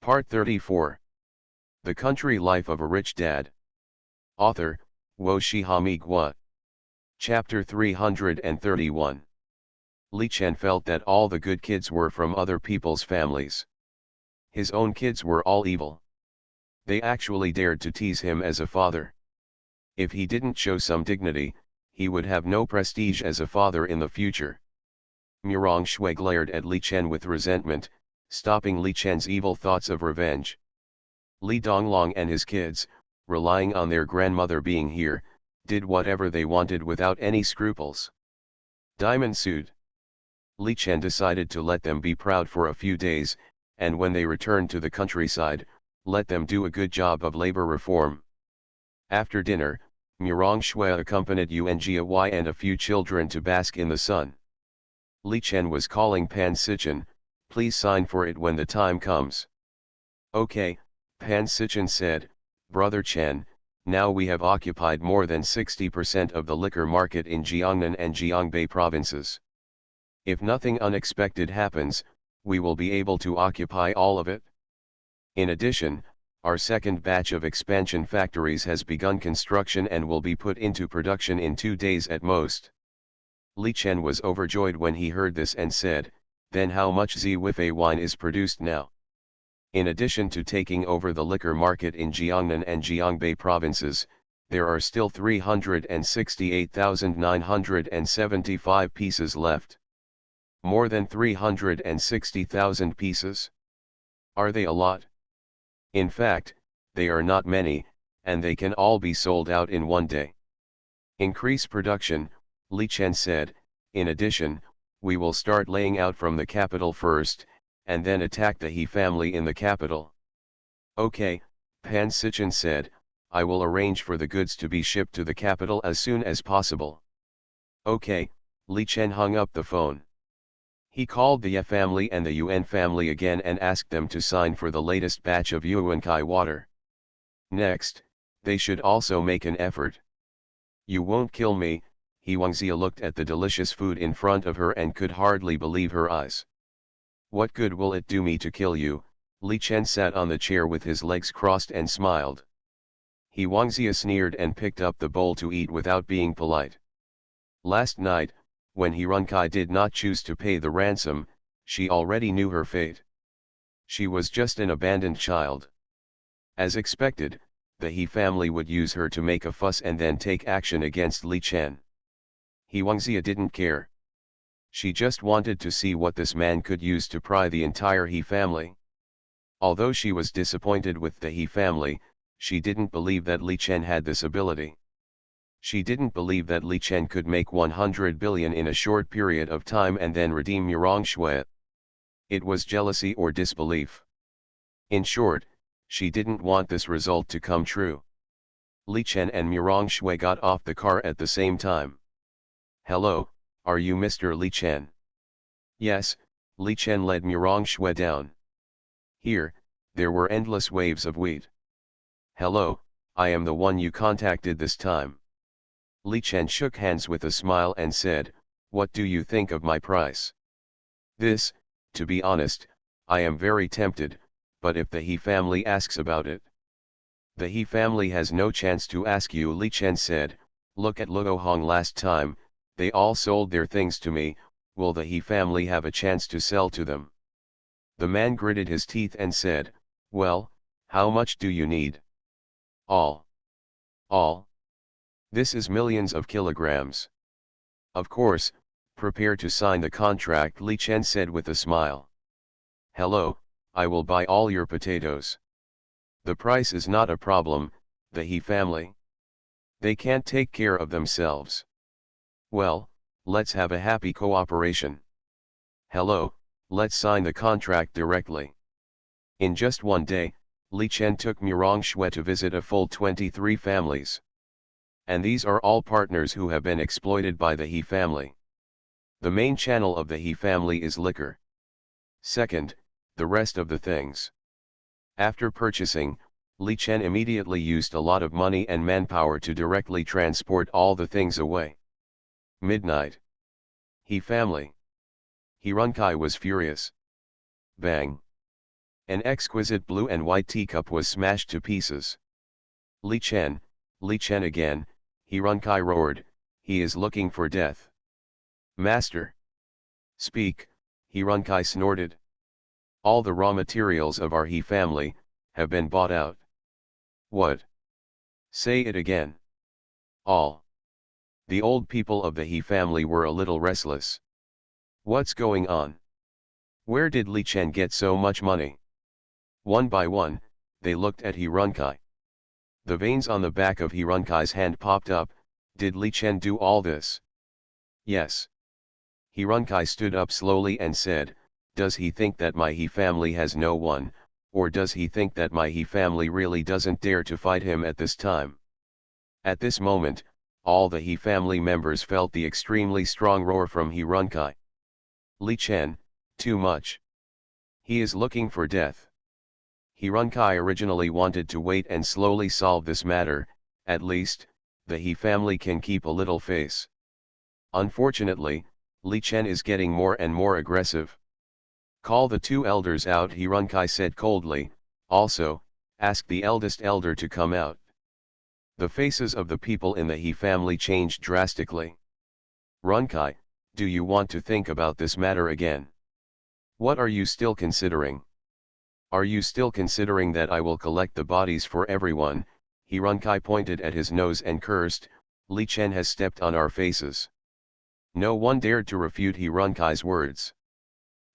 Part 34. The Country Life of a Rich Dad. Author, Wo Shihami Gua. Chapter 331. Li Chen felt that all the good kids were from other people's families. His own kids were all evil. They actually dared to tease him as a father. If he didn't show some dignity, he would have no prestige as a father in the future. Murong Shui glared at Li Chen with resentment, stopping Li Chen's evil thoughts of revenge. Li Donglong and his kids, relying on their grandmother being here, did whatever they wanted without any scruples. Diamond sued. Li Chen decided to let them be proud for a few days, and when they returned to the countryside, let them do a good job of labor reform. After dinner, Murong Shui accompanied Yuan Jiawai and a few children to bask in the sun. Li Chen was calling Pan Sichen, "Please sign for it when the time comes." "Okay," Pan Sichen said, "Brother Chen, now we have occupied more than 60% of the liquor market in Jiangnan and Jiangbei provinces. If nothing unexpected happens, we will be able to occupy all of it. In addition, our second batch of expansion factories has begun construction and will be put into production in 2 days at most." Li Chen was overjoyed when he heard this and said, "Then how much Ziwifei wine is produced now?" In addition to taking over the liquor market in Jiangnan and Jiangbei provinces, there are still 368,975 pieces left. More than 360,000 pieces? Are they a lot? In fact, they are not many, and they can all be sold out in one day. Increase production, Li Chen said. In addition, we will start laying out from the capital first, and then attack the He family in the capital. "Okay," Pan Sichen said, "I will arrange for the goods to be shipped to the capital as soon as possible." "Okay," Li Chen hung up the phone. He called the Ye family and the Yuan family again and asked them to sign for the latest batch of Yuankai water. Next, they should also make an effort. "You won't kill me," He Wangzia looked at the delicious food in front of her and could hardly believe her eyes. "What good will it do me to kill you?" Li Chen sat on the chair with his legs crossed and smiled. He Wangzia sneered and picked up the bowl to eat without being polite. Last night, when He Runkai did not choose to pay the ransom, she already knew her fate. She was just an abandoned child. As expected, the He family would use her to make a fuss and then take action against Li Chen. He Wangzia didn't care. She just wanted to see what this man could use to pry the entire He family. Although she was disappointed with the He family, she didn't believe that Li Chen had this ability. She didn't believe that Li Chen could make 100 billion in a short period of time and then redeem Murong Shui. It was jealousy or disbelief. In short, she didn't want this result to come true. Li Chen and Murong Shui got off the car at the same time. "Hello, are you Mr. Li Chen?" "Yes," Li Chen led Murong Shui down. Here, there were endless waves of wheat. "Hello, I am the one you contacted this time." Li Chen shook hands with a smile and said, "What do you think of my price?" "This, to be honest, I am very tempted, but if the He family asks about it." "The He family has no chance to ask you," Li Chen said. "Look at Luo Hong last time, they all sold their things to me, will the He family have a chance to sell to them?" The man gritted his teeth and said, "Well, how much do you need?" "All." "All? This is millions of kilograms." "Of course, prepare to sign the contract," Li Chen said with a smile. "Hello, I will buy all your potatoes. The price is not a problem, the He family. They can't take care of themselves. Well, let's have a happy cooperation. Hello, let's sign the contract directly." In just one day, Li Chen took Murong Shui to visit a full 23 families. And these are all partners who have been exploited by the He family. The main channel of the He family is liquor. Second, the rest of the things. After purchasing, Li Chen immediately used a lot of money and manpower to directly transport all the things away. Midnight. He family. He Runkai was furious. Bang. An exquisite blue and white teacup was smashed to pieces. Li Chen again, Hirankai roared, he is looking for death. Master! Speak, Hirankai snorted. All the raw materials of our He family have been bought out. What? Say it again. All. The old people of the He family were a little restless. What's going on? Where did Li Chen get so much money? One by one, they looked at Hirankai. The veins on the back of Hirankai's hand popped up. Did Li Chen do all this? Yes. Hirankai stood up slowly and said, does he think that my He family has no one, or does he think that my He family really doesn't dare to fight him at this time? At this moment, all the He family members felt the extremely strong roar from Hirankai. Li Chen, too much. He is looking for death. Hirankai originally wanted to wait and slowly solve this matter. At least, the He family can keep a little face. Unfortunately, Li Chen is getting more and more aggressive. Call the two elders out, Hirankai said coldly. Also, ask the eldest elder to come out. The faces of the people in the He family changed drastically. Runkai, do you want to think about this matter again? What are you still considering? Are you still considering that I will collect the bodies for everyone? Hirankai pointed at his nose and cursed, Li Chen has stepped on our faces. No one dared to refute Hirankai's words.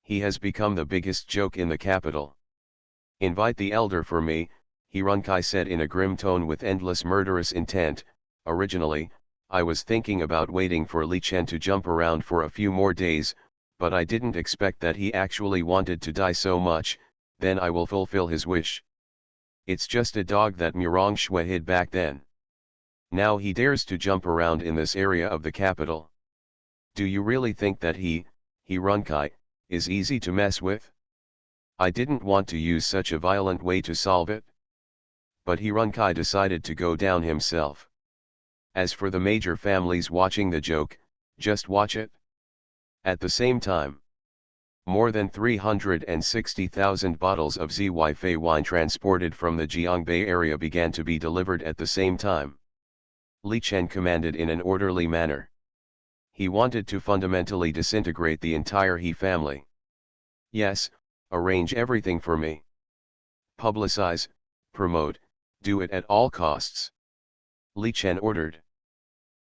He has become the biggest joke in the capital. Invite the elder for me, Hirankai said in a grim tone with endless murderous intent. Originally, I was thinking about waiting for Li Chen to jump around for a few more days, but I didn't expect that he actually wanted to die so much. Then I will fulfill his wish. It's just a dog that Murong Shui hid back then. Now he dares to jump around in this area of the capital. Do you really think that Hirankai, is easy to mess with? I didn't want to use such a violent way to solve it. But Hirankai decided to go down himself. As for the major families watching the joke, just watch it. At the same time, more than 360,000 bottles of Zy wine transported from the Jiangbei area began to be delivered at the same time. Li Chen commanded in an orderly manner. He wanted to fundamentally disintegrate the entire He family. Yes, arrange everything for me. Publicize, promote, do it at all costs. Li Chen ordered.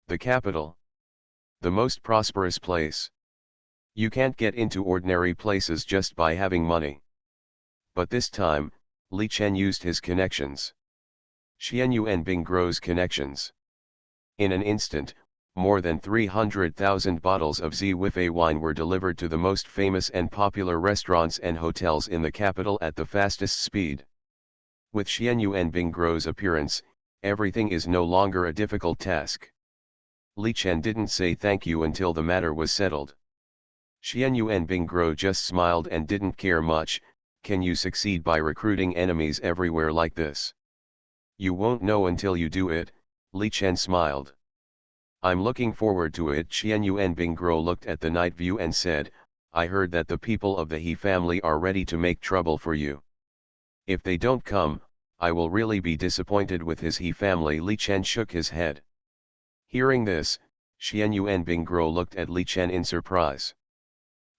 The capital. The most prosperous place. You can't get into ordinary places just by having money. But this time, Li Chen used his connections. Xianyu and Binggro's connections. In an instant, more than 300,000 bottles of Zy wine were delivered to the most famous and popular restaurants and hotels in the capital at the fastest speed. With Xianyu and Binggro's appearance, everything is no longer a difficult task. Li Chen didn't say thank you until the matter was settled. Xianyu and Bingro just smiled and didn't care much. Can you succeed by recruiting enemies everywhere like this? You won't know until you do it, Li Chen smiled. I'm looking forward to it. Xianyu and Bingro looked at the night view and said, I heard that the people of the He family are ready to make trouble for you. If they don't come, I will really be disappointed with his He family. Li Chen shook his head. Hearing this, Xianyu and Bingro looked at Li Chen in surprise.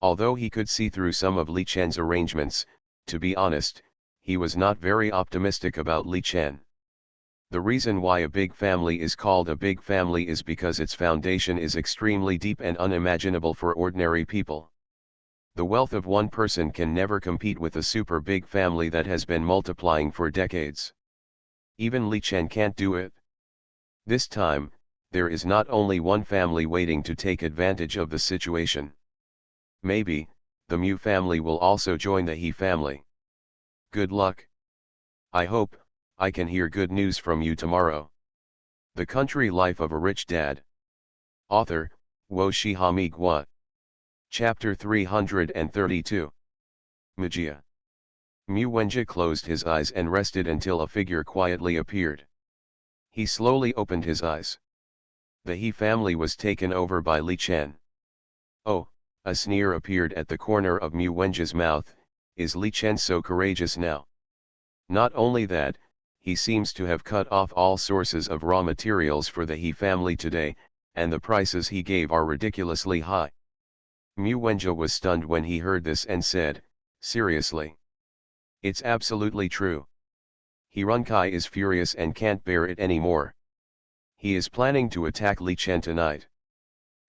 Although he could see through some of Li Chen's arrangements, to be honest, he was not very optimistic about Li Chen. The reason why a big family is called a big family is because its foundation is extremely deep and unimaginable for ordinary people. The wealth of one person can never compete with a super big family that has been multiplying for decades. Even Li Chen can't do it. This time, there is not only one family waiting to take advantage of the situation. Maybe, the Mu family will also join the He family. Good luck. I hope I can hear good news from you tomorrow. The Country Life of a Rich Dad. Author, Wo Shihami Gua. Chapter 332. Magia. Mu Wenjie closed his eyes and rested until a figure quietly appeared. He slowly opened his eyes. The He family was taken over by Li Chen. Oh, a sneer appeared at the corner of Mu Wenjie's mouth. Is Li Chen so courageous now? Not only that, he seems to have cut off all sources of raw materials for the He family today, and the prices he gave are ridiculously high. Mu Wenjie was stunned when he heard this and said, seriously? It's absolutely true. He Runkai is furious and can't bear it anymore. He is planning to attack Li Chen tonight.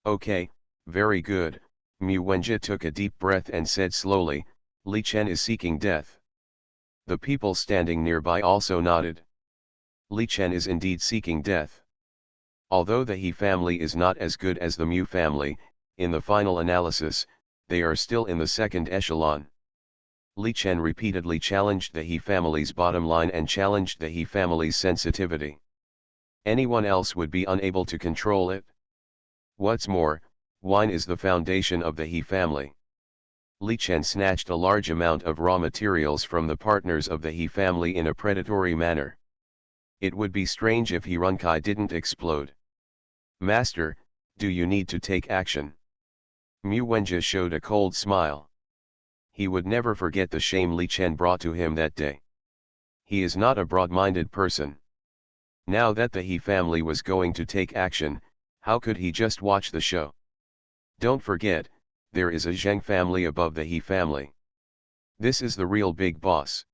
Okay, very good. Mu Wenjie took a deep breath and said slowly, Li Chen is seeking death. The people standing nearby also nodded. Li Chen is indeed seeking death. Although the He family is not as good as the Mu family, in the final analysis, they are still in the second echelon. Li Chen repeatedly challenged the He family's bottom line and challenged the He family's sensitivity. Anyone else would be unable to control it. What's more, wine is the foundation of the He family. Li Chen snatched a large amount of raw materials from the partners of the He family in a predatory manner. It would be strange if He Runkai didn't explode. Master, do you need to take action? Mu Wenjie showed a cold smile. He would never forget the shame Li Chen brought to him that day. He is not a broad-minded person. Now that the He family was going to take action, how could he just watch the show? Don't forget, there is a Zheng family above the He family. This is the real big boss.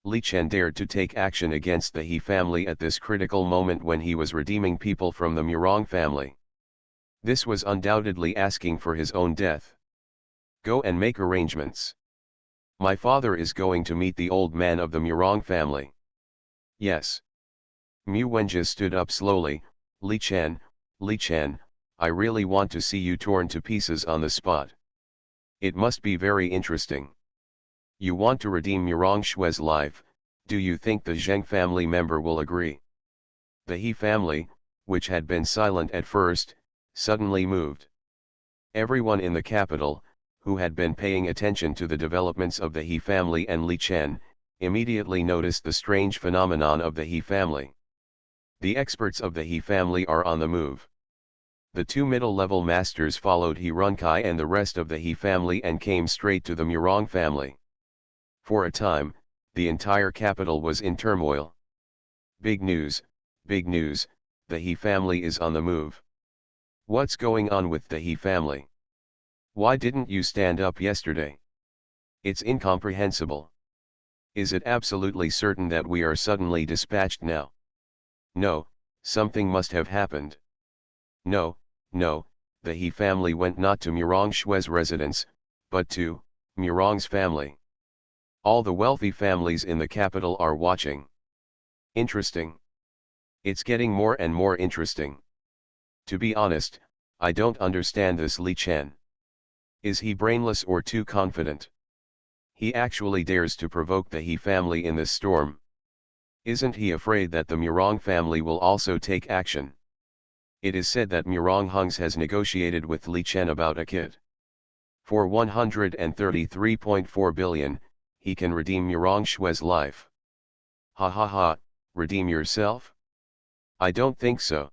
Li Chen dared to take action against the He family at this critical moment when he was redeeming people from the Murong family. This was undoubtedly asking for his own death. Go and make arrangements. My father is going to meet the old man of the Murong family. Yes. Mu Wenjie stood up slowly. Li Chen, I really want to see you torn to pieces on the spot. It must be very interesting. You want to redeem Murong Shue's life, do you think the Zheng family member will agree? The He family, which had been silent at first, suddenly moved. Everyone in the capital, who had been paying attention to the developments of the He family and Li Chen, immediately noticed the strange phenomenon of the He family. The experts of the He family are on the move. The two middle-level masters followed He Runkai and the rest of the He family and came straight to the Murong family. For a time, the entire capital was in turmoil. Big news, the He family is on the move. What's going on with the He family? Why didn't you stand up yesterday? It's incomprehensible. Is it absolutely certain that we are suddenly dispatched now? No, something must have happened. No, the He family went not to Murong Shue's residence, but to Murong's family. All the wealthy families in the capital are watching. Interesting. It's getting more and more interesting. To be honest, I don't understand this Li Chen. Is he brainless or too confident? He actually dares to provoke the He family in this storm. Isn't he afraid that the Murong family will also take action? It is said that Murong Hungs has negotiated with Li Chen about a kit. For 133.4 billion, he can redeem Murong Shue's life. Ha ha ha, redeem yourself? I don't think so.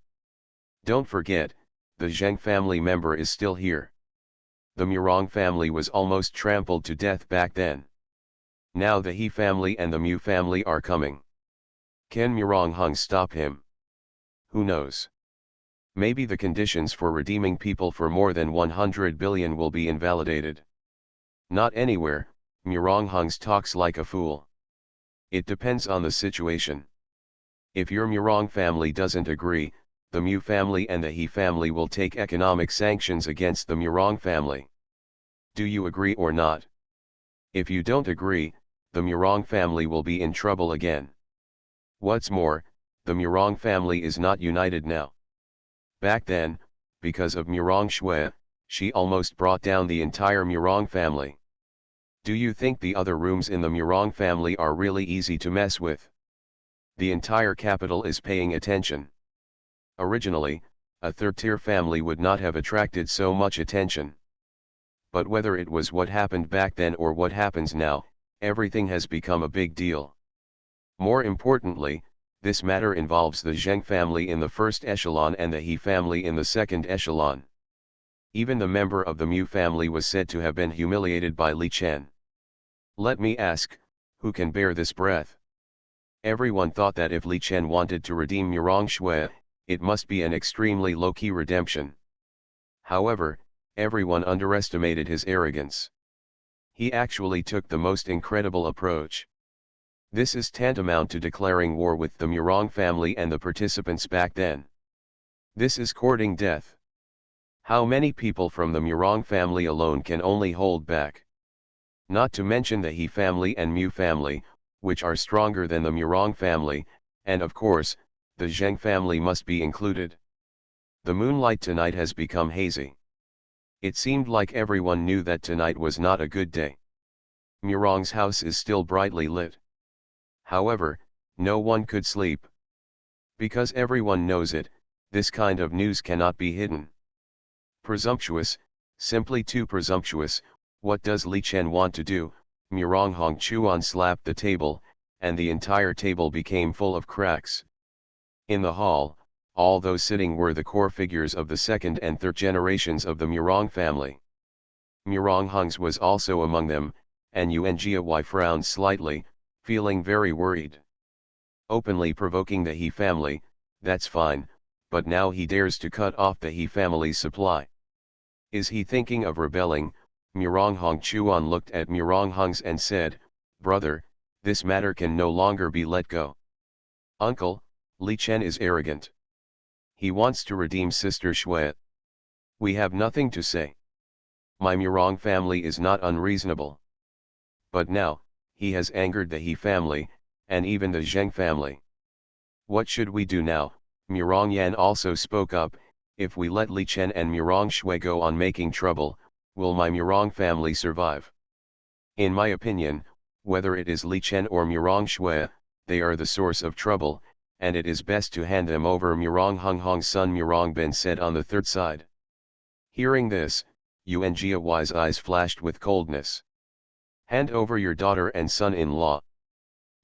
Don't forget, the Zheng family member is still here. The Murong family was almost trampled to death back then. Now the He family and the Mu family are coming. Can Murong Hung stop him? Who knows? Maybe the conditions for redeeming people for more than 100 billion will be invalidated. Not anywhere, Murong Hungs talks like a fool. It depends on the situation. If your Murong family doesn't agree, the Mu family and the He family will take economic sanctions against the Murong family. Do you agree or not? If you don't agree, the Murong family will be in trouble again. What's more, the Murong family is not united now. Back then, because of Murong Shue, she almost brought down the entire Murong family. Do you think the other rooms in the Murong family are really easy to mess with? The entire capital is paying attention. Originally, a third-tier family would not have attracted so much attention. But whether it was what happened back then or what happens now, everything has become a big deal. More importantly, this matter involves the Zheng family in the first echelon and the He family in the second echelon. Even the member of the Mu family was said to have been humiliated by Li Chen. Let me ask, who can bear this breath? Everyone thought that if Li Chen wanted to redeem Murong Shui, it must be an extremely low-key redemption. However, everyone underestimated his arrogance. He actually took the most incredible approach. This is tantamount to declaring war with the Murong family and the participants back then. This is courting death. How many people from the Murong family alone can only hold back? Not to mention the He family and Mu family, which are stronger than the Murong family, and of course, the Zheng family must be included. The moonlight tonight has become hazy. It seemed like everyone knew that tonight was not a good day. Murong's house is still brightly lit. However, no one could sleep. Because everyone knows it, this kind of news cannot be hidden. Presumptuous, simply too presumptuous. What does Li Chen want to do? Murong Hongchuan slapped the table, and the entire table became full of cracks. In the hall, all those sitting were the core figures of the second and third generations of the Murong family. Murong Hungs was also among them, and Yuan Jiawai frowned slightly, feeling very worried. Openly provoking the He family, that's fine, but now he dares to cut off the He family's supply. Is he thinking of rebelling? Murong Hongchuan looked at Murong Hungs and said, "Brother, this matter can no longer be let go. Uncle, Li Chen is arrogant. He wants to redeem Sister Shui. We have nothing to say. My Murong family is not unreasonable. But now, he has angered the He family, and even the Zheng family. What should we do now?" Murong Yan also spoke up. "If we let Li Chen and Murong Shui go on making trouble, will my Murong family survive? In my opinion, whether it is Li Chen or Murong Shui, they are the source of trouble, and it is best to hand them over." Murong Hung Hong's son Murong Ben said on the third side. Hearing this, Yuan Jiawai's eyes flashed with coldness. "Hand over your daughter and son-in-law.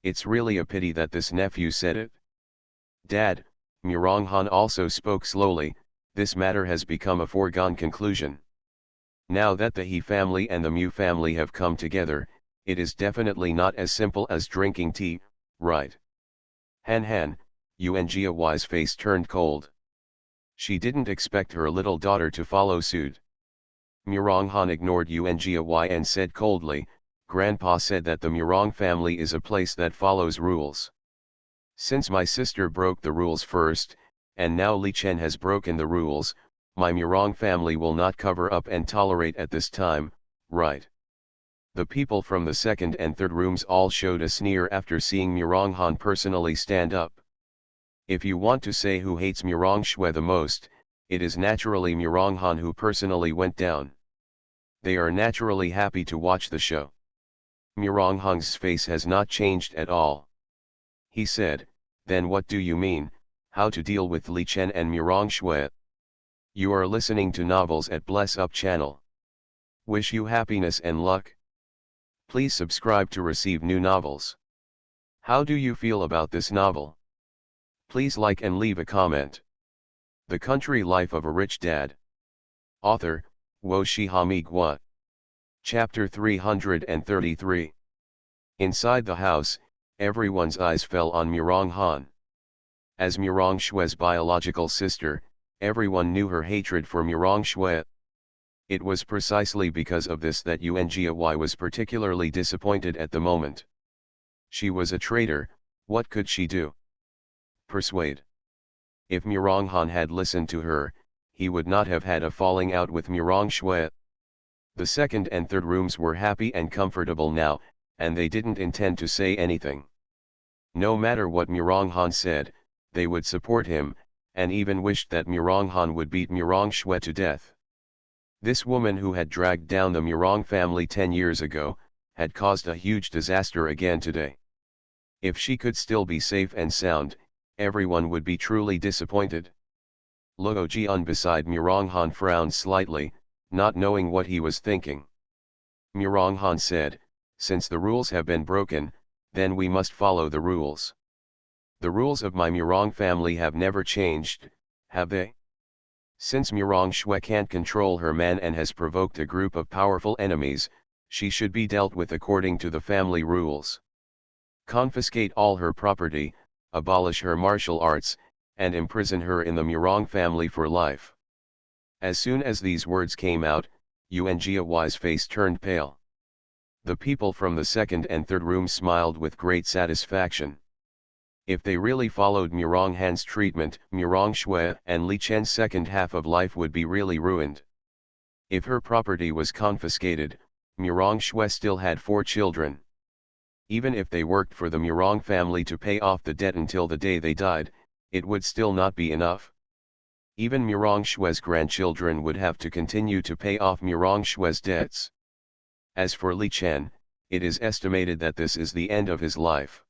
It's really a pity that this nephew said it." "Dad," Murong Han also spoke slowly, "this matter has become a foregone conclusion. Now that the He family and the Mu family have come together, it is definitely not as simple as drinking tea, right?" Han, Yuan Jiawai's face turned cold. She didn't expect her little daughter to follow suit. Murong Han ignored Yuan Jiawai and said coldly, "Grandpa said that the Murong family is a place that follows rules. Since my sister broke the rules first, and now Li Chen has broken the rules, my Murong family will not cover up and tolerate at this time, right?" The people from the second and third rooms all showed a sneer after seeing Murong Han personally stand up. If you want to say who hates Murong Shui the most, it is naturally Murong Han who personally went down. They are naturally happy to watch the show. Murong Hung's face has not changed at all. He said, "Then what do you mean, how to deal with Li Chen and Murong Shui?" You are listening to Novels at Bless Up channel. Wish you happiness and luck. Please subscribe to receive new novels. How do you feel about this novel? Please like and leave a comment. The Country Life of a Rich Dad. Author, Wo Shihami Gua. Chapter 333. Inside the house, everyone's eyes fell on Murong Han. As Murong Shui's biological sister, everyone knew her hatred for Murong Shui. It was precisely because of this that Yuan Jiawai was particularly disappointed at the moment. She was a traitor. What could she do? Persuade. If Murong Han had listened to her, he would not have had a falling out with Murong Shui. The second and third rooms were happy and comfortable now, and they didn't intend to say anything. No matter what Murong Han said, they would support him, and even wished that Murong Han would beat Murong Shui to death. This woman who had dragged down the Murong family 10 years ago, had caused a huge disaster again today. If she could still be safe and sound, everyone would be truly disappointed. Luo Jian beside Murong Han frowned slightly, not knowing what he was thinking. Murong Han said, "Since the rules have been broken, then we must follow the rules. The rules of my Murong family have never changed, have they? Since Murong Shui can't control her man and has provoked a group of powerful enemies, She should be dealt with according to the family rules. Confiscate all her property, abolish her martial arts, and imprison her in the Murong family for life. As soon as these words came out, Yuan Jiawai's face turned pale. The people from the second and third rooms smiled with great satisfaction. If they really followed Murong Han's treatment, Murong Shui and Li Chen's second half of life would be really ruined. If her property was confiscated, Murong Shui still had 4 children. Even if they worked for the Murong family to pay off the debt until the day they died, it would still not be enough. Even Murong Shui's grandchildren would have to continue to pay off Murong Shui's debts. As for Li Chen, it is estimated that this is the end of his life.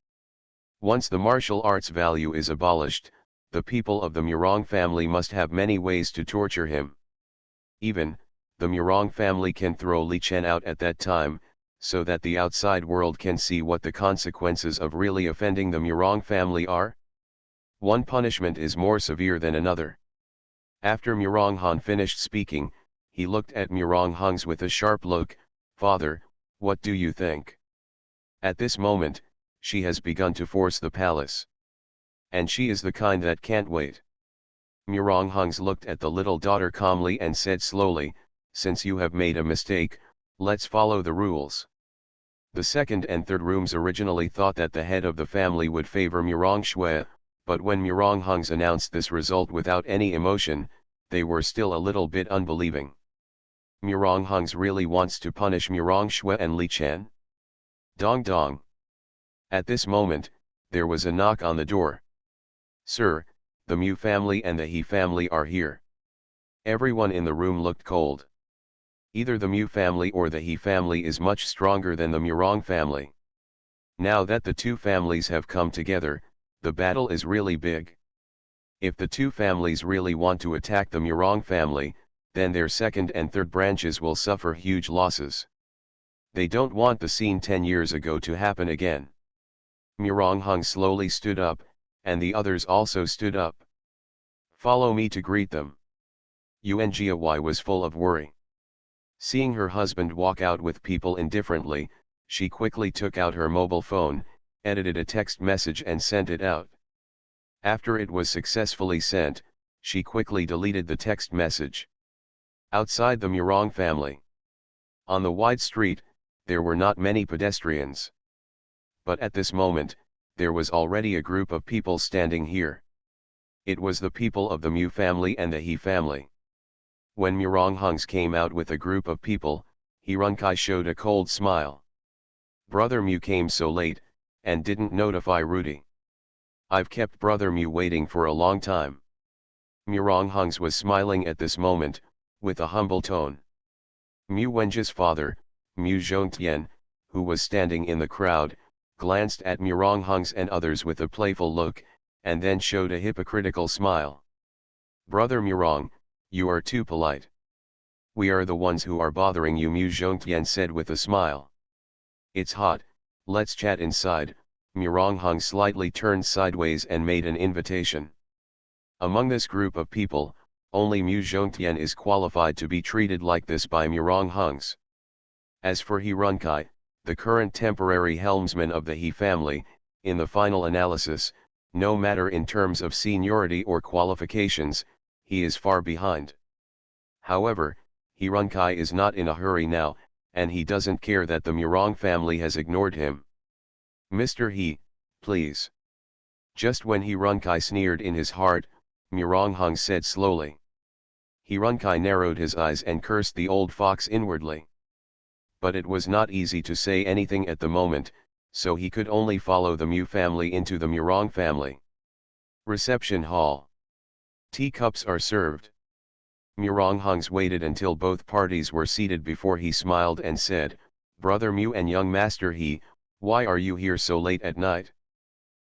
Once the martial arts value is abolished, the people of the Murong family must have many ways to torture him. Even, the Murong family can throw Li Chen out at that time, so that the outside world can see what the consequences of really offending the Murong family are. One punishment is more severe than another. After Murong Han finished speaking, he looked at Murong Hungs with a sharp look. "Father, what do you think?" At this moment, she has begun to force the palace. And she is the kind that can't wait. Murong Hungs looked at the little daughter calmly and said slowly, "Since you have made a mistake, let's follow the rules." The second and third rooms originally thought that the head of the family would favor Murong Shui, but when Murong Hungs announced this result without any emotion, they were still a little bit unbelieving. Murong Hungs really wants to punish Murong Shui and Li Chen? Dong dong. At this moment, there was a knock on the door. "Sir, the Mu family and the He family are here." Everyone in the room looked cold. Either the Mu family or the He family is much stronger than the Murong family. Now that the two families have come together, the battle is really big. If the two families really want to attack the Murong family, then their second and third branches will suffer huge losses. They don't want the scene 10 years ago to happen again. Murong Hung slowly stood up, and the others also stood up. "Follow me to greet them." Yuan Jiawai was full of worry. Seeing her husband walk out with people indifferently, she quickly took out her mobile phone, edited a text message and sent it out. After it was successfully sent, she quickly deleted the text message. Outside the Murong family. On the wide street, there were not many pedestrians. But at this moment, there was already a group of people standing here. It was the people of the Mu family and the He family. When Murong Hungs came out with a group of people, He Runkai showed a cold smile. "Brother Mu came so late, and didn't notify Rudy. I've kept Brother Mu waiting for a long time." Murong Hungs was smiling at this moment, with a humble tone. Mu Wenji's father, Mu Zhongtian, who was standing in the crowd, glanced at Murong Hungs and others with a playful look, and then showed a hypocritical smile. "Brother Murong, you are too polite. We are the ones who are bothering you," Mu Zhongtian said with a smile. "It's hot, let's chat inside." Murong Hung slightly turned sideways and made an invitation. Among this group of people, only Mu Zhongtian is qualified to be treated like this by Murong Hungs. As for He Runkai, the current temporary helmsman of the He family, in the final analysis, no matter in terms of seniority or qualifications, he is far behind. However, He Runkai is not in a hurry now, and he doesn't care that the Murong family has ignored him. "Mr. He, please." Just when He Runkai sneered in his heart, Murong Hung said slowly. He Runkai narrowed his eyes and cursed the old fox inwardly. But it was not easy to say anything at the moment, so he could only follow the Mu family into the Murong family. Reception hall. Teacups are served. Murong Hungs waited until both parties were seated before he smiled and said, "Brother Mu and young Master He, why are you here so late at night?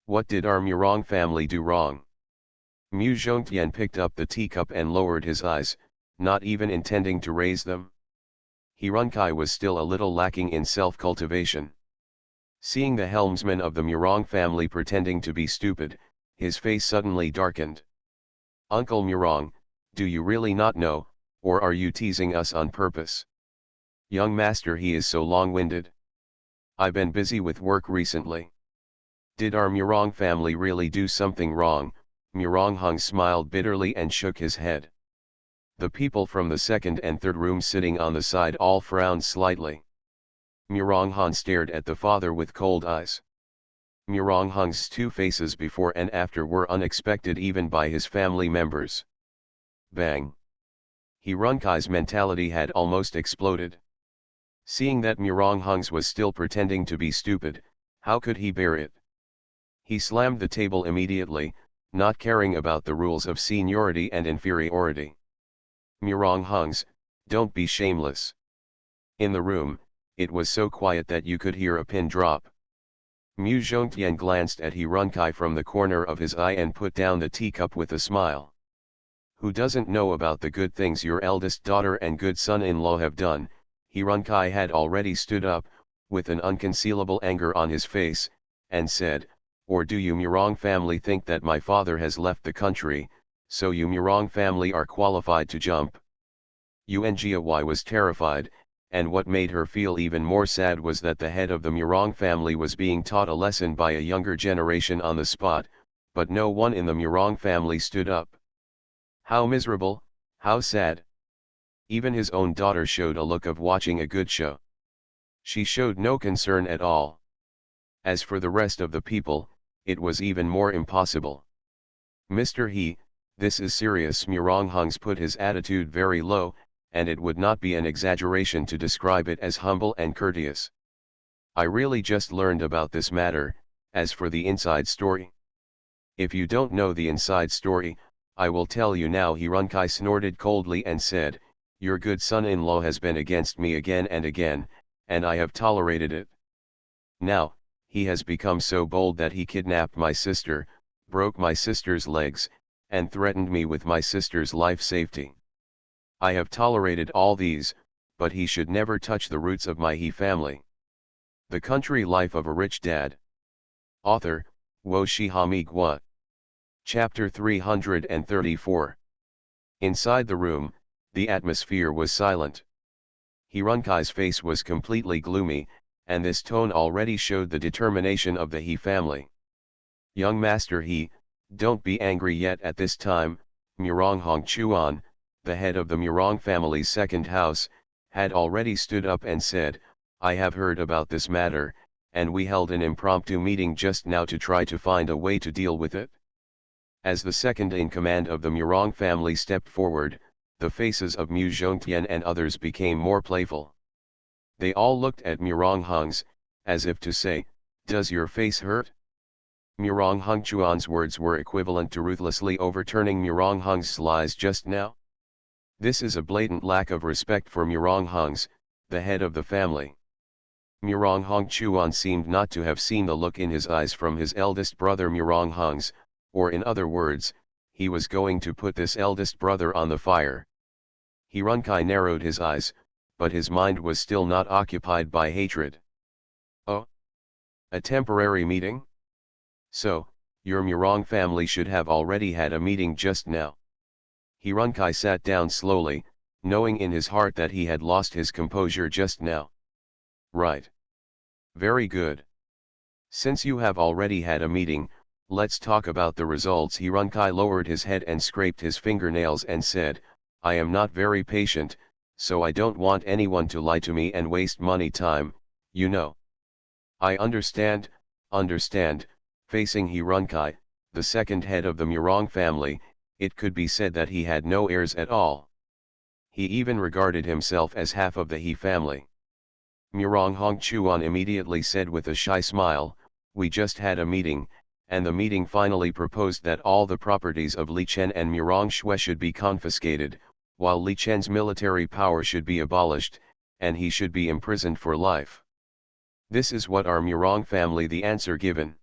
What did our Murong family do wrong?" Mu Zhongtian picked up the teacup and lowered his eyes, not even intending to raise them. He Runkai was still a little lacking in self-cultivation. Seeing the helmsman of the Murong family pretending to be stupid, his face suddenly darkened. "Uncle Murong, do you really not know, or are you teasing us on purpose?" Young master, he is so long-winded. I've been busy with work recently. Did our Murong family really do something wrong? Murong Hung smiled bitterly and shook his head. The people from the second and third room sitting on the side all frowned slightly. Murong Han stared at the father with cold eyes. Murong Hung's two faces before and after were unexpected even by his family members. Bang! Hirunkai's mentality had almost exploded. Seeing that Murong Hung's was still pretending to be stupid, how could he bear it? He slammed the table immediately, not caring about the rules of seniority and inferiority. Murong Hung's, don't be shameless. In the room, it was so quiet that you could hear a pin drop. Mu Zhongtian glanced at Hirunkai from the corner of his eye and put down the teacup with a smile. Who doesn't know about the good things your eldest daughter and good son-in-law have done? Hirunkai had already stood up, with an unconcealable anger on his face, and said, or do you Murong family think that my father has left the country, so you Murong family are qualified to jump? Ungiawai was terrified, and what made her feel even more sad was that the head of the Murong family was being taught a lesson by a younger generation on the spot, but no one in the Murong family stood up. How miserable, how sad. Even his own daughter showed a look of watching a good show. She showed no concern at all. As for the rest of the people, it was even more impossible. Mr. He, this is serious. Murong Hungs put his attitude very low, and it would not be an exaggeration to describe it as humble and courteous. I really just learned about this matter. As for the inside story, if you don't know the inside story, I will tell you now. Hirunkai snorted coldly and said, your good son-in-law has been against me again and again, and I have tolerated it. Now, he has become so bold that he kidnapped my sister, broke my sister's legs, and threatened me with my sister's life safety. I have tolerated all these, but he should never touch the roots of my He family. The Country Life of a Rich Dad. Author, Wo Shihami Gua. Chapter 334. Inside the room, the atmosphere was silent. Hirunkai's face was completely gloomy, and this tone already showed the determination of the He family. Young Master He, don't be angry yet at this time. Murong Hongchuan, the head of the Murong family's second house, had already stood up and said, I have heard about this matter, and we held an impromptu meeting just now to try to find a way to deal with it. As the second in command of the Murong family stepped forward, the faces of Mu Zhongtian and others became more playful. They all looked at Murong Hungs, as if to say, does your face hurt? Murong Hungchuan's words were equivalent to ruthlessly overturning Murong Hung's lies just now. This is a blatant lack of respect for Murong Hungs, the head of the family. Murong Hongchuan seemed not to have seen the look in his eyes from his eldest brother Murong Hungs, or in other words, he was going to put this eldest brother on the fire. Hirunkai narrowed his eyes, but his mind was still not occupied by hatred. Oh? A temporary meeting? So, your Murong family should have already had a meeting just now. Hirunkai sat down slowly, knowing in his heart that he had lost his composure just now. Right. Very good. Since you have already had a meeting, let's talk about the results. Hirunkai lowered his head and scraped his fingernails and said, I am not very patient, so I don't want anyone to lie to me and waste money time, you know. I understand. Facing Hirunkai, the second head of the Murong family, it could be said that he had no heirs at all. He even regarded himself as half of the He family. Murong Hongchuan immediately said with a shy smile, we just had a meeting, and the meeting finally proposed that all the properties of Li Chen and Murong Shui should be confiscated, while Li Chen's military power should be abolished, and he should be imprisoned for life. This is what our Murong family. The answer given.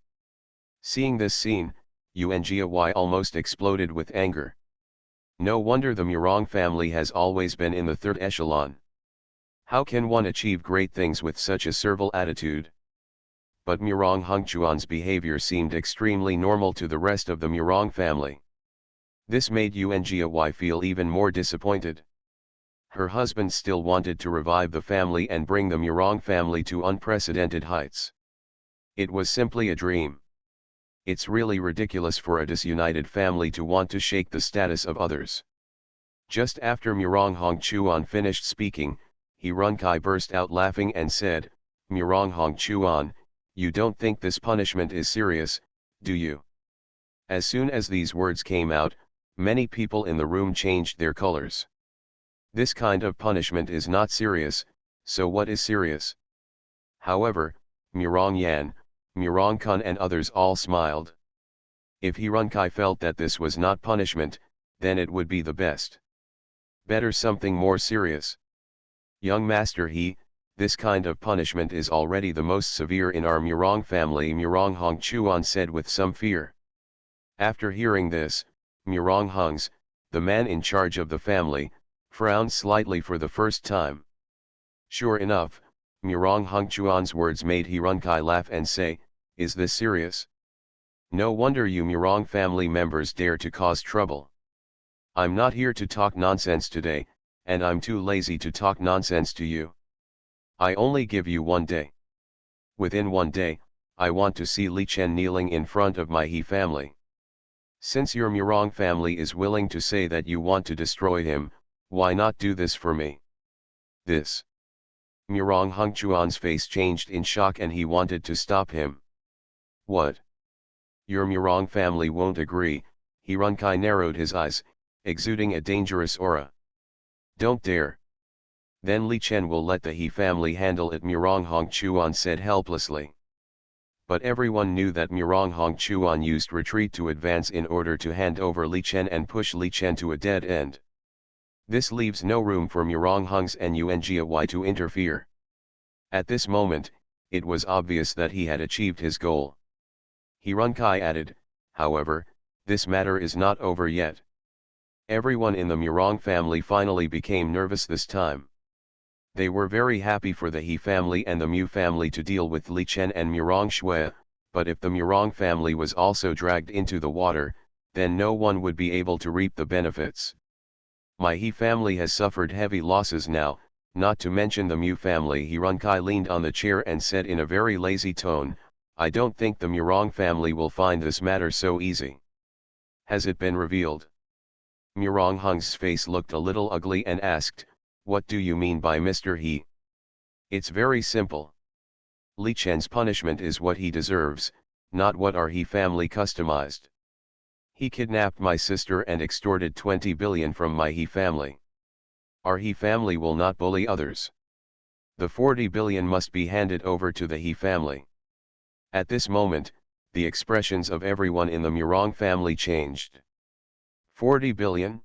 Seeing this scene, Ungiawai almost exploded with anger. No wonder the Murong family has always been in the third echelon. How can one achieve great things with such a servile attitude? But Murong Hongchuan's behavior seemed extremely normal to the rest of the Murong family. This made Ungiawai feel even more disappointed. her husband still wanted to revive the family and bring the Murong family to unprecedented heights. It was simply a dream. It's really ridiculous for a disunited family to want to shake the status of others. Just after Murong Hongchuan finished speaking, He Runkai burst out laughing and said, "Murong Hongchuan, you don't think this punishment is serious, do you?" As soon as these words came out, many people in the room changed their colors. This kind of punishment is not serious, so what is serious? However, Murong Yan, Murong Kun and others all smiled. If He Runkai felt that this was not punishment, then it would be the best. Better something more serious. Young Master He, this kind of punishment is already the most severe in our Murong family, Murong Hongchuan said with some fear. After hearing this, Murong Hungs, the man in charge of the family, frowned slightly for the first time. Sure enough, Murong Hongchuan's words made He Runkai laugh and say, "Is this serious? No wonder you Murong family members dare to cause trouble. I'm not here to talk nonsense today, and I'm too lazy to talk nonsense to you. I only give you 1 day. Within 1 day, I want to see Li Chen kneeling in front of my He family. Since your Murong family is willing to say that you want to destroy him, why not do this for me?" This. Murong Hongchuan's face changed in shock and he wanted to stop him. "What? Your Murong family won't agree?" He Runkai narrowed his eyes, exuding a dangerous aura. "Don't dare. Then Li Chen will let the He family handle it," Murong Hongchuan said helplessly. But everyone knew that Murong Hongchuan used retreat to advance in order to hand over Li Chen and push Li Chen to a dead end. This leaves no room for Murong Hungs and Yuanjiawai to interfere. At this moment, it was obvious that he had achieved his goal. He Runkai added, "However, this matter is not over yet." Everyone in the Murong family finally became nervous this time. They were very happy for the He family and the Mu family to deal with Li Chen and Murong Shui, but if the Murong family was also dragged into the water, then no one would be able to reap the benefits. My He family has suffered heavy losses now, not to mention the Mu family. He Runkai leaned on the chair and said in a very lazy tone, "I don't think the Murong family will find this matter so easy. Has it been revealed?" Murong Hung's face looked a little ugly and asked, "What do you mean by Mr. He?" "It's very simple. Li Chen's punishment is what he deserves, not what our He family customized. He kidnapped my sister and extorted 20 billion from my He family. Our He family will not bully others. The 40 billion must be handed over to the He family." At this moment, the expressions of everyone in the Murong family changed. 40 billion?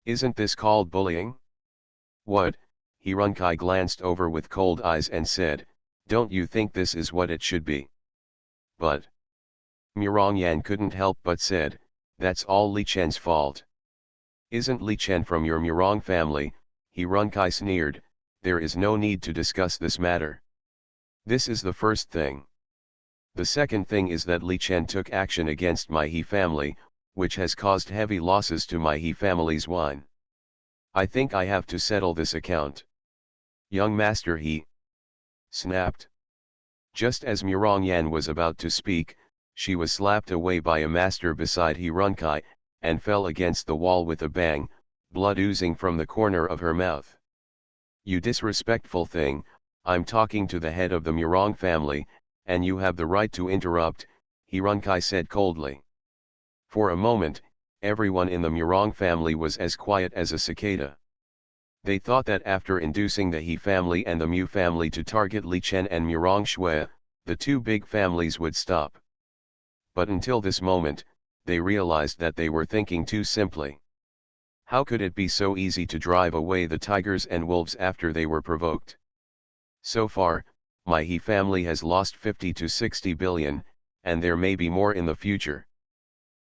Isn't this called bullying? What? He Runkai glanced over with cold eyes and said, "Don't you think this is what it should be?" But Murong Yan couldn't help but said, "That's all Li Chen's fault." "Isn't Li Chen from your Murong family?" He Runkai sneered. "There is no need to discuss this matter. This is the first thing. The second thing is that Li Chen took action against my He family, which has caused heavy losses to my He family's wine. I think I have to settle this account." "Young Master He snapped. Just as Murong Yan was about to speak, she was slapped away by a master beside He Runkai, and fell against the wall with a bang, blood oozing from the corner of her mouth. "You disrespectful thing, I'm talking to the head of the Murong family, and you have the right to interrupt," He Runkai said coldly. For a moment, everyone in the Murong family was as quiet as a cicada. They thought that after inducing the He family and the Mu family to target Li Chen and Murong Shui, the two big families would stop. But until this moment, they realized that they were thinking too simply. How could it be so easy to drive away the tigers and wolves after they were provoked? So far, my He family has lost 50 to 60 billion, and there may be more in the future.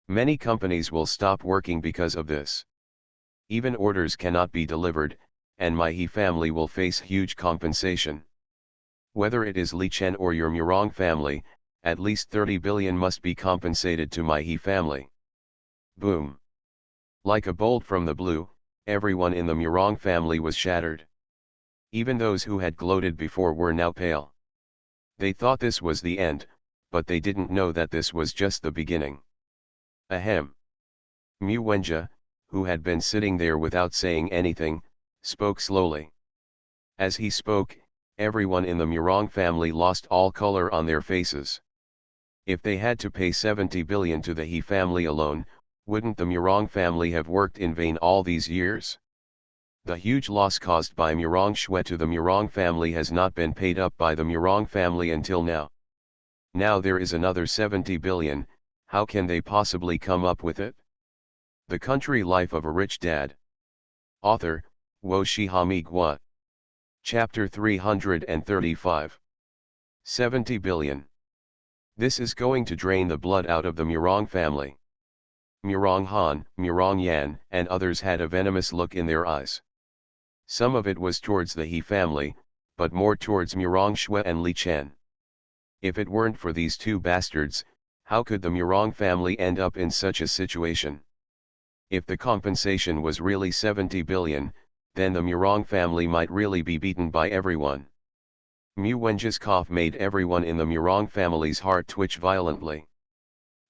Many companies will stop working because of this. Even orders cannot be delivered, and my He family will face huge compensation. Whether it is Li Chen or your Murong family, at least 30 billion must be compensated to my He family." Boom! Like a bolt from the blue, everyone in the Murong family was shattered. Even those who had gloated before were now pale. They thought this was the end, but they didn't know that this was just the beginning. Ahem. Mu Wenjie, who had been sitting there without saying anything, spoke slowly. As he spoke, everyone in the Murong family lost all color on their faces. If they had to pay 70 billion to the He family alone, wouldn't the Murong family have worked in vain all these years? The huge loss caused by Murong Shui to the Murong family has not been paid up by the Murong family until now. Now there is another 70 billion, how can they possibly come up with it? The Country Life of a Rich Dad. Author, Wo Shihami Gua. Chapter 335. 70 billion. This is going to drain the blood out of the Murong family. Murong Han, Murong Yan, and others had a venomous look in their eyes. Some of it was towards the He family, but more towards Murong Shui and Li Chen. If it weren't for these two bastards, how could the Murong family end up in such a situation? If the compensation was really 70 billion, then the Murong family might really be beaten by everyone. Mu Wenjie's cough made everyone in the Murong family's heart twitch violently.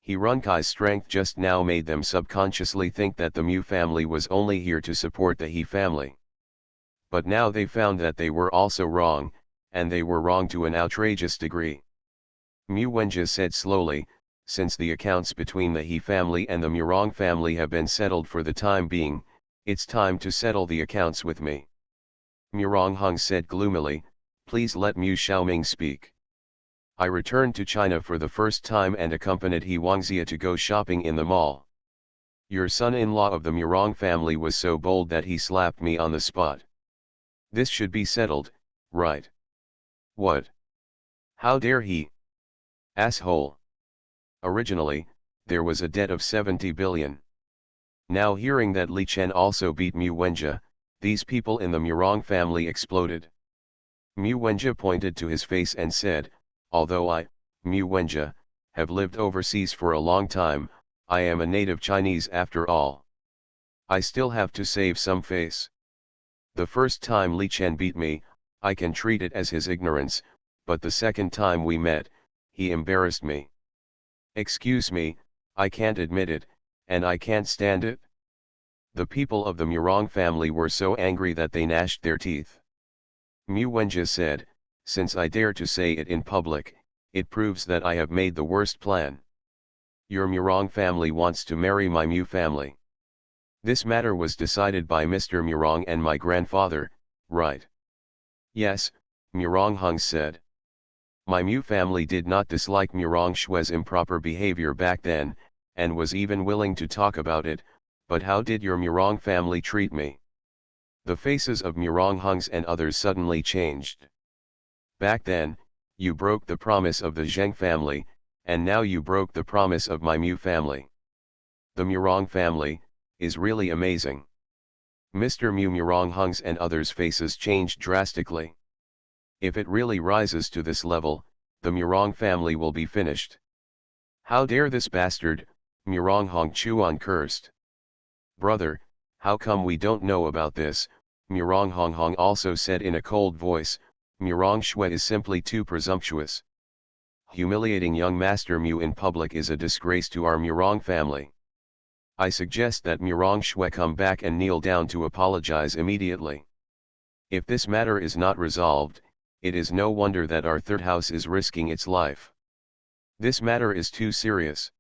He Runkai's strength just now made them subconsciously think that the Mu family was only here to support the He family. But now they found that they were also wrong, and they were wrong to an outrageous degree. Mu Wenjie said slowly, since the accounts between the He family and the Murong family have been settled for the time being, it's time to settle the accounts with me. Murong Hung said gloomily, please let Mu Xiaoming speak. I returned to China for the first time and accompanied He Wangzia to go shopping in the mall. Your son-in-law of the Murong family was so bold that he slapped me on the spot. This should be settled, right? What? How dare he? Asshole. Originally, there was a debt of 70 billion. Now hearing that Li Chen also beat Mu Wenjie, these people in the Murong family exploded. Mu Wenjie pointed to his face and said, although I, Mu Wenjie, have lived overseas for a long time, I am a native Chinese after all. I still have to save some face. The first time Li Chen beat me, I can treat it as his ignorance, but the second time we met, he embarrassed me. Excuse me, I can't admit it, and I can't stand it. The people of the Murong family were so angry that they gnashed their teeth. Mu Wenjie said, since I dare to say it in public, it proves that I have made the worst plan. Your Murong family wants to marry my Mu family. This matter was decided by Mr. Murong and my grandfather, right? Yes, Murong Hung said. My Mu family did not dislike Murong Shui's improper behavior back then, and was even willing to talk about it, but how did your Murong family treat me? The faces of Murong Hungs and others suddenly changed. Back then, you broke the promise of the Zheng family, and now you broke the promise of my Mu family. The Murong family is really amazing. Mr. Mu Murong Hungs and others' faces changed drastically. If it really rises to this level, the Murong family will be finished. How dare this bastard, Murong Hong Chuan cursed. Brother, how come we don't know about this? Murong Hong also said in a cold voice, Murong Shui is simply too presumptuous. Humiliating young Master Mu in public is a disgrace to our Murong family. I suggest that Murong Shui come back and kneel down to apologize immediately. If this matter is not resolved, it is no wonder that our third house is risking its life. This matter is too serious.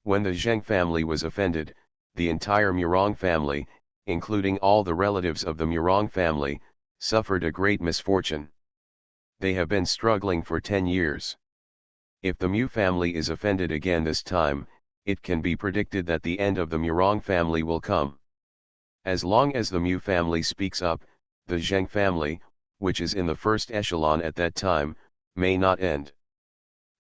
When the Zheng family was offended, the entire Murong family, including all the relatives of the Murong family, suffered a great misfortune. They have been struggling for 10 years. If the Mu family is offended again this time, it can be predicted that the end of the Murong family will come. As long as the Mu family speaks up, the Zheng family, which is in the first echelon at that time, may not end.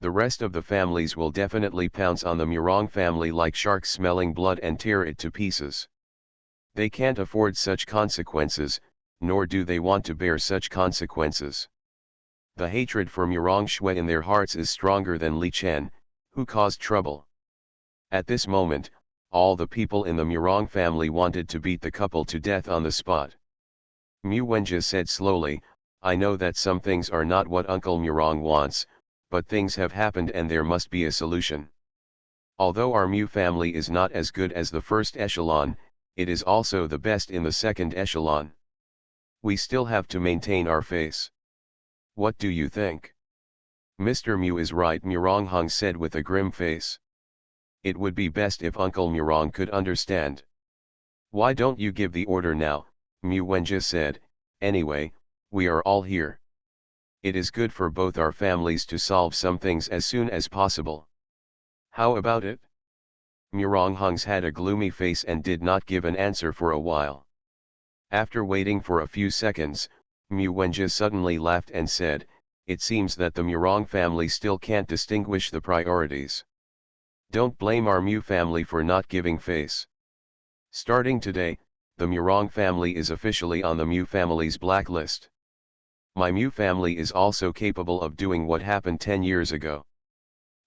The rest of the families will definitely pounce on the Murong family like sharks smelling blood and tear it to pieces. They can't afford such consequences, nor do they want to bear such consequences. The hatred for Murong Shui in their hearts is stronger than Li Chen, who caused trouble. At this moment, all the people in the Murong family wanted to beat the couple to death on the spot. Mu Wenjia said slowly, I know that some things are not what Uncle Murong wants, but things have happened and there must be a solution. Although our Mu family is not as good as the first echelon, it is also the best in the second echelon. We still have to maintain our face. What do you think? Mr. Mu is right, Murong Hung said with a grim face. It would be best if Uncle Murong could understand. Why don't you give the order now? Mu Wenjia said, anyway, we are all here. It is good for both our families to solve some things as soon as possible. How about it? Murong Hung's had a gloomy face and did not give an answer for a while. After waiting for a few seconds, Mu Wenjia suddenly laughed and said, it seems that the Murong family still can't distinguish the priorities. Don't blame our Mu family for not giving face. Starting today, the Murong family is officially on the Mu family's blacklist. My Mu family is also capable of doing what happened 10 years ago.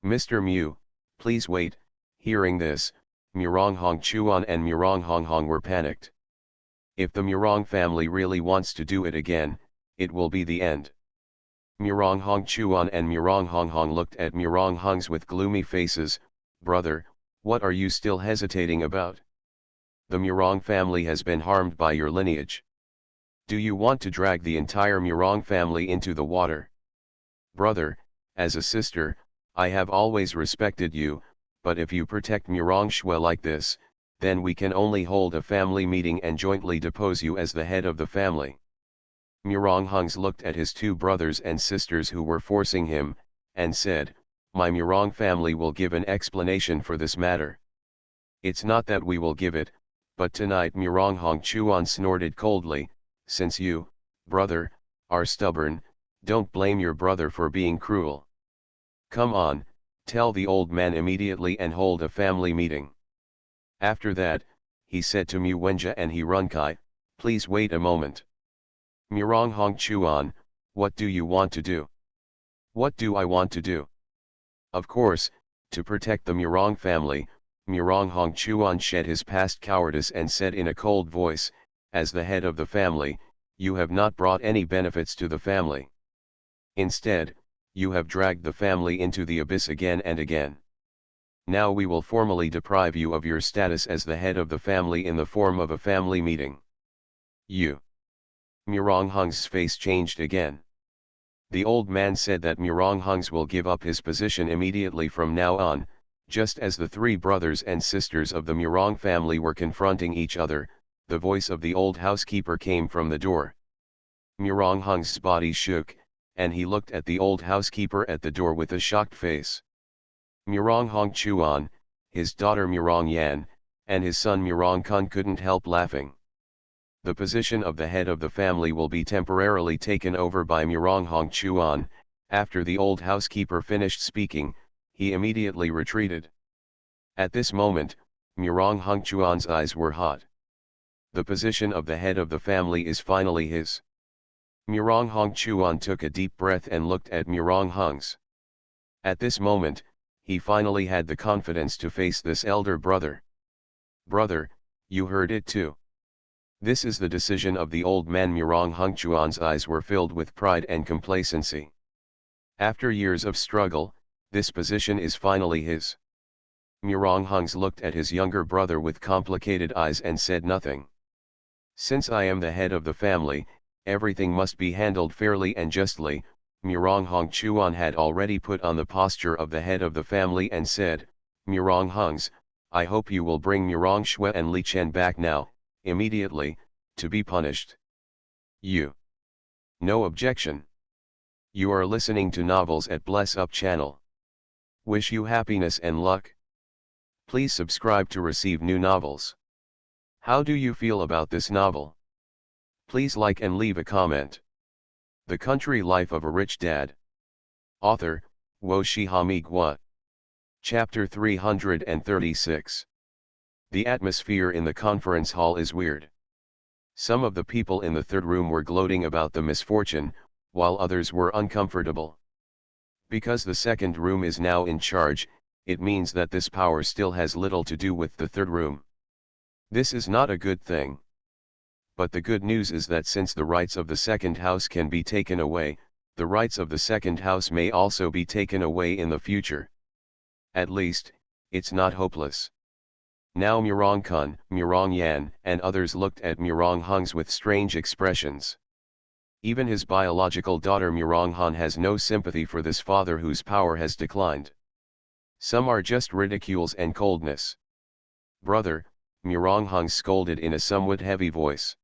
Mr. Mu, please wait. Hearing this, Murong Hong Chuan and Murong Hong Hong were panicked. If the Murong family really wants to do it again, it will be the end. Murong Hong Chuan and Murong Hong Hong looked at Murong Hungs with gloomy faces. Brother, what are you still hesitating about? The Murong family has been harmed by your lineage. Do you want to drag the entire Murong family into the water? Brother, as a sister, I have always respected you, but if you protect Murong Shui like this, then we can only hold a family meeting and jointly depose you as the head of the family. Murong Hungs looked at his two brothers and sisters who were forcing him, and said, my Murong family will give an explanation for this matter. It's not that we will give it, but tonight Murong Hong Chuan snorted coldly, since you, brother, are stubborn, don't blame your brother for being cruel. Come on, tell the old man immediately and hold a family meeting. After that, he said to Mu Wenjia and He Runkai, please wait a moment. Murong Hong Chuan, what do you want to do? What do I want to do? Of course, to protect the Murong family. Murong Hong Chuan shed his past cowardice and said in a cold voice, as the head of the family, you have not brought any benefits to the family. Instead, you have dragged the family into the abyss again and again. Now we will formally deprive you of your status as the head of the family in the form of a family meeting. You. Murong Hung's face changed again. The old man said that Murong Hungs will give up his position immediately from now on. Just as the three brothers and sisters of the Murong family were confronting each other, the voice of the old housekeeper came from the door. Murong Hung's body shook, and he looked at the old housekeeper at the door with a shocked face. Murong Hong Chuan, his daughter Murong Yan, and his son Murong Kun couldn't help laughing. The position of the head of the family will be temporarily taken over by Murong Hong Chuan. After the old housekeeper finished speaking, he immediately retreated. At this moment, Murong Hong Chuan's eyes were hot. The position of the head of the family is finally his. Murong Hong Chuan took a deep breath and looked at Murong Hungs. At this moment, he finally had the confidence to face this elder brother. Brother, you heard it too. This is the decision of the old man. Murong Hong Chuan's eyes were filled with pride and complacency. After years of struggle, this position is finally his. Murong Hungs looked at his younger brother with complicated eyes and said nothing. Since I am the head of the family, everything must be handled fairly and justly. Murong Hong Chuan had already put on the posture of the head of the family and said, Murong Hungs, I hope you will bring Murong Shui and Li Chen back now, immediately, to be punished. You. No objection. You are listening to Novels at Bless Up channel. Wish you happiness and luck. Please subscribe to receive new novels. How do you feel about this novel? Please like and leave a comment. The Country Life of a Rich Dad. Author, Wo Shihami Gua. Chapter 336. The atmosphere in the conference hall is weird. Some of the people in the third room were gloating about the misfortune, while others were uncomfortable. Because the second room is now in charge, it means that this power still has little to do with the third room. This is not a good thing. But the good news is that since the rights of the second house can be taken away, the rights of the second house may also be taken away in the future. At least, it's not hopeless. Now Murong-kun, Murong-yan, and others looked at Murong-hungs with strange expressions. Even his biological daughter Murong-han has no sympathy for this father whose power has declined. Some are just ridicules and coldness. Brother, Murong-hung scolded in a somewhat heavy voice.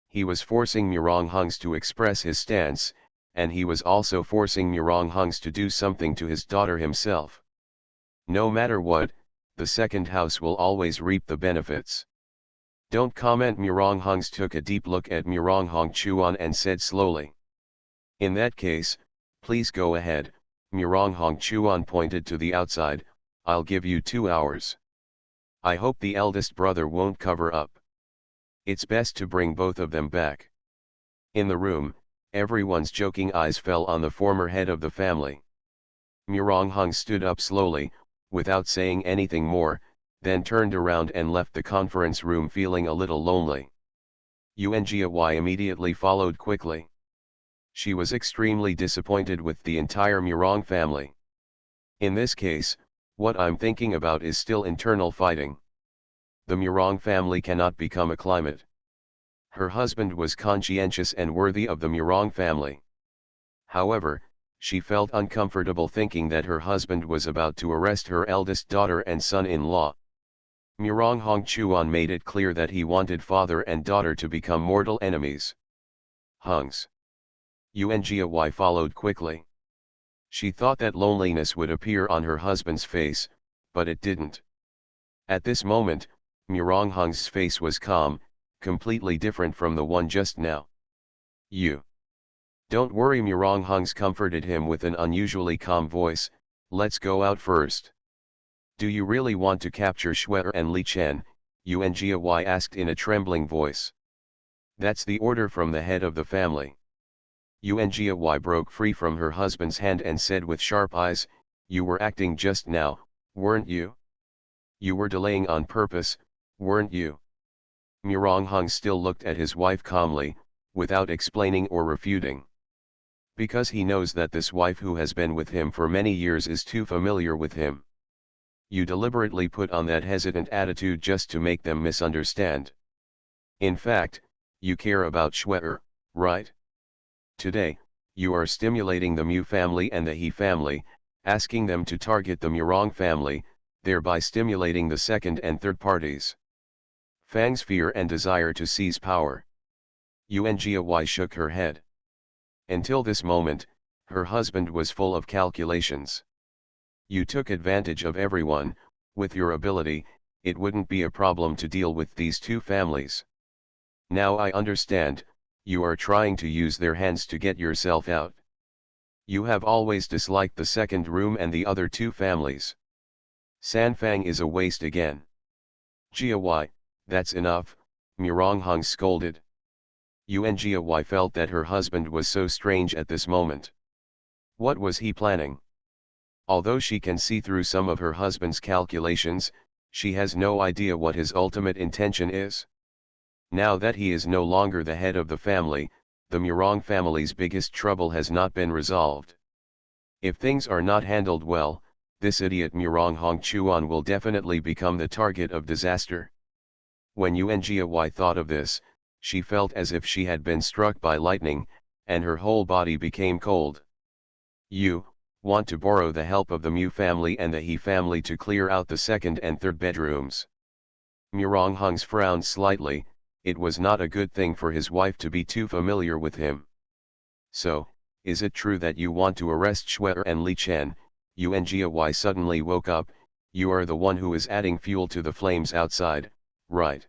He was forcing Murong-hungs to express his stance, and he was also forcing Murong-hungs to do something to his daughter himself. No matter what, the second house will always reap the benefits. Don't comment. Murong-hungs took a deep look at Murong-hong Chuan and said slowly. In that case, please go ahead. Murong-hong Chuan pointed to the outside. I'll give you 2 hours. I hope the eldest brother won't cover up. It's best to bring both of them back. In the room, everyone's joking eyes fell on the former head of the family. Murong-hung stood up slowly, without saying anything more, then turned around and left the conference room feeling a little lonely. Yuan-jia immediately followed quickly. She was extremely disappointed with the entire Murong family. In this case, what I'm thinking about is still internal fighting. The Murong family cannot become a climate. Her husband was conscientious and worthy of the Murong family. However, she felt uncomfortable thinking that her husband was about to arrest her eldest daughter and son-in-law. Murong Hongchuan made it clear that he wanted father and daughter to become mortal enemies. Hungs. Yuan-jia followed quickly. She thought that loneliness would appear on her husband's face, but it didn't. At this moment, Murong Hung's face was calm, completely different from the one just now. You. Don't worry. Murong Hungs comforted him with an unusually calm voice. Let's go out first. Do you really want to capture Shuer and Li Chen? Yuan-jia asked in a trembling voice. That's the order from the head of the family. Yuan-jia broke free from her husband's hand and said with sharp eyes, you were acting just now, weren't you? You were delaying on purpose, weren't you? Murong Hung still looked at his wife calmly, without explaining or refuting. Because he knows that this wife who has been with him for many years is too familiar with him. You deliberately put on that hesitant attitude just to make them misunderstand. In fact, you care about Shuer, right? Today, you are stimulating the Mu family and the He family, asking them to target the Murong family, thereby stimulating the second and third parties. Fang's fear and desire to seize power. Yuan-jia shook her head. Until this moment, her husband was full of calculations. You took advantage of everyone. With your ability, it wouldn't be a problem to deal with these two families. Now I understand, you are trying to use their hands to get yourself out. You have always disliked the second room and the other two families. Sanfang is a waste again. Jia, that's enough, Murong Hung scolded. Yuan-jia felt that her husband was so strange at this moment. What was he planning? Although she can see through some of her husband's calculations, she has no idea what his ultimate intention is. Now that he is no longer the head of the family, the Murong family's biggest trouble has not been resolved. If things are not handled well, this idiot Murong Hongchuan will definitely become the target of disaster. When Yuan-jia thought of this, she felt as if she had been struck by lightning, and her whole body became cold. You want to borrow the help of the Mu family and the He family to clear out the second and third bedrooms. Murong Hung's frowned slightly. It was not a good thing for his wife to be too familiar with him. So, is it true that you want to arrest Shuer and Li Chen? Yuan-jia suddenly woke up. You are the one who is adding fuel to the flames outside, right?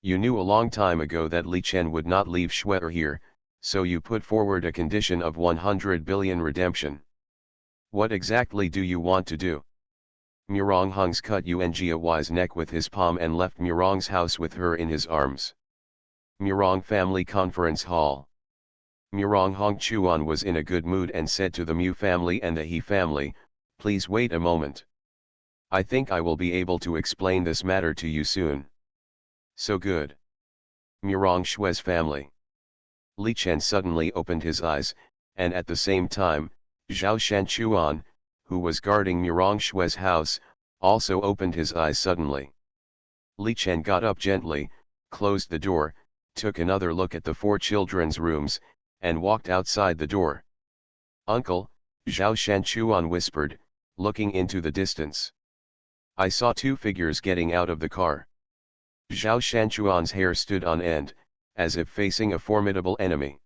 You knew a long time ago that Li Chen would not leave Shuer here, so you put forward a condition of 100 billion redemption. What exactly do you want to do? Murong Hungs cut Yuan-jia's neck with his palm and left Murong's house with her in his arms. Murong Family Conference Hall. Murong Hongchuan was in a good mood and said to the Mu family and the He family, please wait a moment. I think I will be able to explain this matter to you soon. So good. Murong Shui's family. Li Chen suddenly opened his eyes, and at the same time, Zhao Shanchuan, who was guarding Murong Shui's house, also opened his eyes suddenly. Li Chen got up gently, closed the door, took another look at the four children's rooms, and walked outside the door. Uncle, Zhao Shanchuan whispered, looking into the distance. I saw two figures getting out of the car. Zhao Shanchuan's hair stood on end, as if facing a formidable enemy.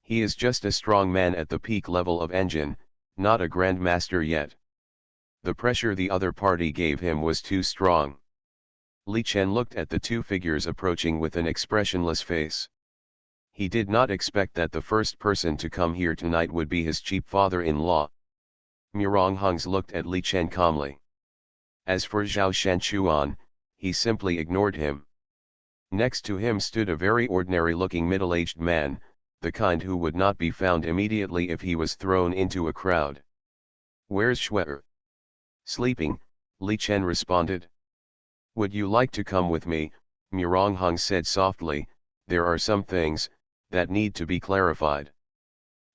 He is just a strong man at the peak level of engine, not a grandmaster yet. The pressure the other party gave him was too strong. Li Chen looked at the two figures approaching with an expressionless face. He did not expect that the first person to come here tonight would be his cheap father-in-law. Murong Hungs looked at Li Chen calmly. As for Zhao Shanchuan, he simply ignored him. Next to him stood a very ordinary-looking middle-aged man, the kind who would not be found immediately if he was thrown into a crowd. Where's Shui? Sleeping, Li Chen responded. Would you like to come with me? Murong Hung said softly. There are some things that need to be clarified.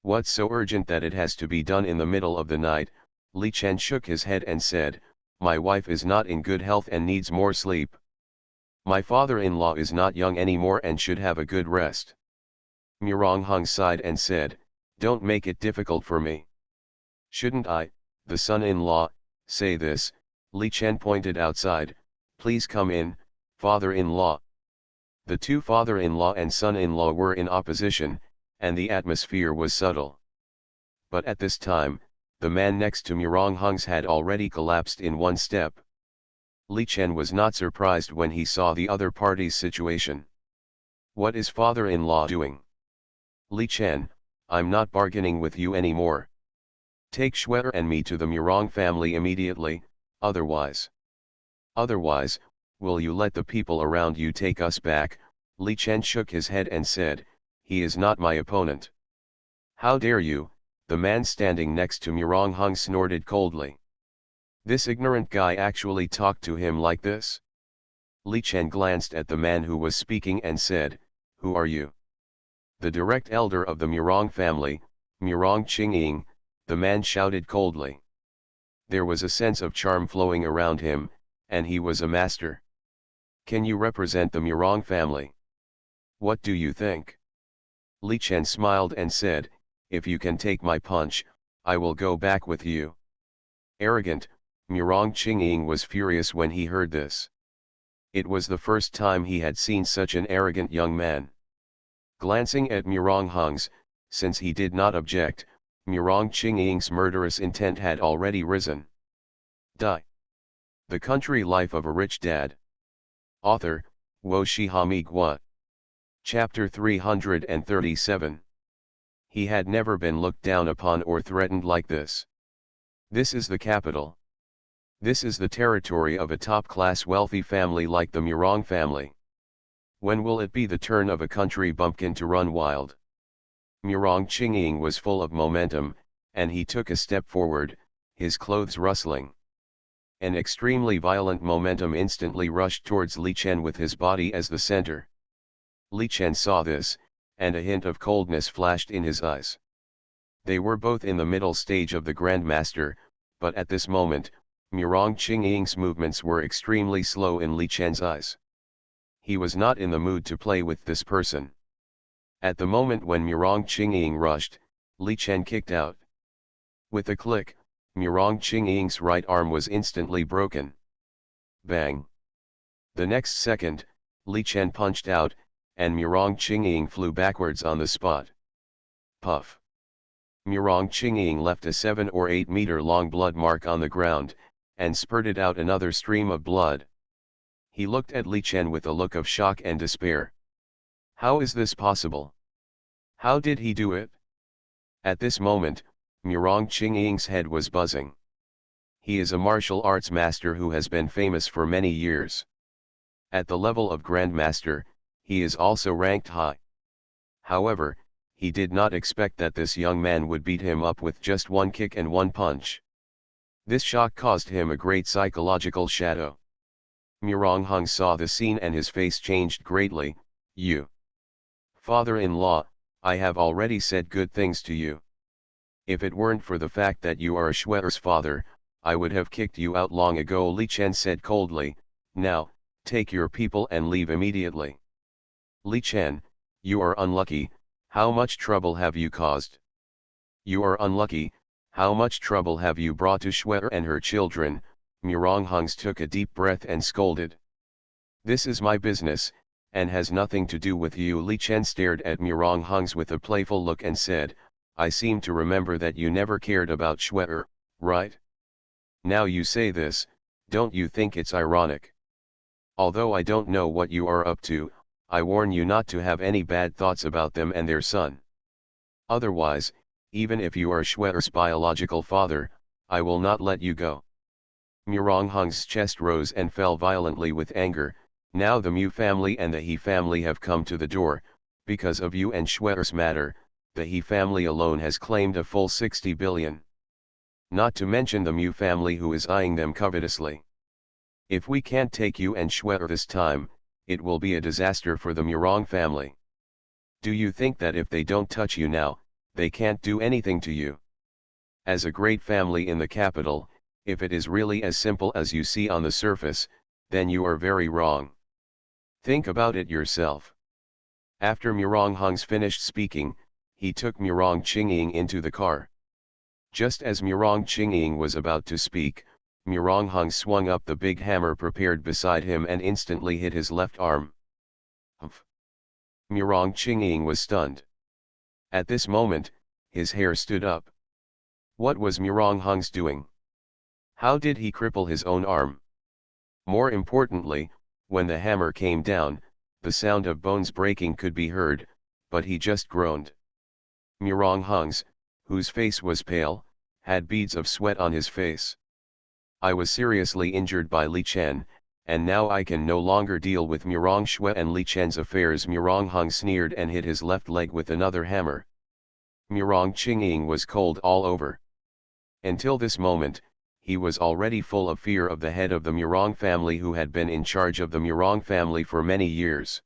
What's so urgent that it has to be done in the middle of the night? Li Chen shook his head and said, my wife is not in good health and needs more sleep. My father-in-law is not young anymore and should have a good rest. Murong Hung sighed and said, don't make it difficult for me. Shouldn't I, the son-in-law, say this? Li Chen pointed outside, please come in, father-in-law. The two father-in-law and son-in-law were in opposition, and the atmosphere was subtle. But at this time, the man next to Murong Hungs had already collapsed in one step. Li Chen was not surprised when he saw the other party's situation. What is father-in-law doing? Li Chen, I'm not bargaining with you anymore. Take Shui and me to the Murong family immediately, otherwise, will you let the people around you take us back? Li Chen shook his head and said, he is not my opponent. How dare you? The man standing next to Murong Hung snorted coldly. This ignorant guy actually talked to him like this? Li Chen glanced at the man who was speaking and said, who are you? The direct elder of the Murong family, Murong Qingying, the man shouted coldly. There was a sense of charm flowing around him, and he was a master. Can you represent the Murong family? What do you think? Li Chen smiled and said, if you can take my punch, I will go back with you. Arrogant, Murong Qingying was furious when he heard this. It was the first time he had seen such an arrogant young man. Glancing at Murong Hungs, since he did not object, Murong Qingying's murderous intent had already risen. Die. The Country Life of a Rich Dad. Author, Wo Shihami Gua. Chapter 337. He had never been looked down upon or threatened like this. This is the capital. This is the territory of a top-class wealthy family like the Murong family. When will it be the turn of a country bumpkin to run wild? Murong Qingying was full of momentum, and he took a step forward, his clothes rustling. An extremely violent momentum instantly rushed towards Li Chen with his body as the center. Li Chen saw this, and a hint of coldness flashed in his eyes. They were both in the middle stage of the Grandmaster, but at this moment, Murong Qingying's movements were extremely slow in Li Chen's eyes. He was not in the mood to play with this person. At the moment when Murong Qingying rushed, Li Chen kicked out. With a click, Murong Qingying's right arm was instantly broken. Bang! The next second, Li Chen punched out, and Murong Qingying flew backwards on the spot. Puff! Murong Qingying left a 7 or 8 meter long blood mark on the ground, and spurted out another stream of blood. He looked at Li Chen with a look of shock and despair. How is this possible? How did he do it? At this moment, Murong Qingying's head was buzzing. He is a martial arts master who has been famous for many years. At the level of Grandmaster, he is also ranked high. However, he did not expect that this young man would beat him up with just one kick and one punch. This shock caused him a great psychological shadow. Muronghong saw the scene and his face changed greatly. You, father-in-law, I have already said good things to you. If it weren't for the fact that you are a Schwer's father, I would have kicked you out long ago, Li Chen said coldly. Now, take your people and leave immediately. Li Chen, you are unlucky. How much trouble have you caused? You are unlucky. How much trouble have you brought to Schwer and her children? Muronghong took a deep breath and scolded. This is my business, and has nothing to do with you. Li Chen stared at Muronghong with a playful look and said, I seem to remember that you never cared about Schwer, right? Now you say this, don't you think it's ironic? Although I don't know what you are up to, I warn you not to have any bad thoughts about them and their son. Otherwise, even if you are Schwer's biological father, I will not let you go. Muronghong's chest rose and fell violently with anger. Now the Mu family and the He family have come to the door. Because of you and Schwer's matter, the He family alone has claimed a full 60 billion. Not to mention the Mu family who is eyeing them covetously. If we can't take you and Schwer this time, it will be a disaster for the Murong family. Do you think that if they don't touch you now, they can't do anything to you? As a great family in the capital, if it is really as simple as you see on the surface, then you are very wrong. Think about it yourself. After Muronghong finished speaking, he took Murong Qingying into the car. Just as Murong Qingying was about to speak, Muronghong swung up the big hammer prepared beside him and instantly hit his left arm. Humph! Murong Qingying was stunned. At this moment, his hair stood up. What was Muronghong doing? How did he cripple his own arm? More importantly, when the hammer came down, the sound of bones breaking could be heard, but he just groaned. Muronghong, whose face was pale, had beads of sweat on his face. I was seriously injured by Li Chen, and now I can no longer deal with Murong Shui and Li Chen's affairs. Muronghong sneered and hit his left leg with another hammer. Murong Qingying was cold all over. Until this moment, he was already full of fear of the head of the Murong family who had been in charge of the Murong family for many years.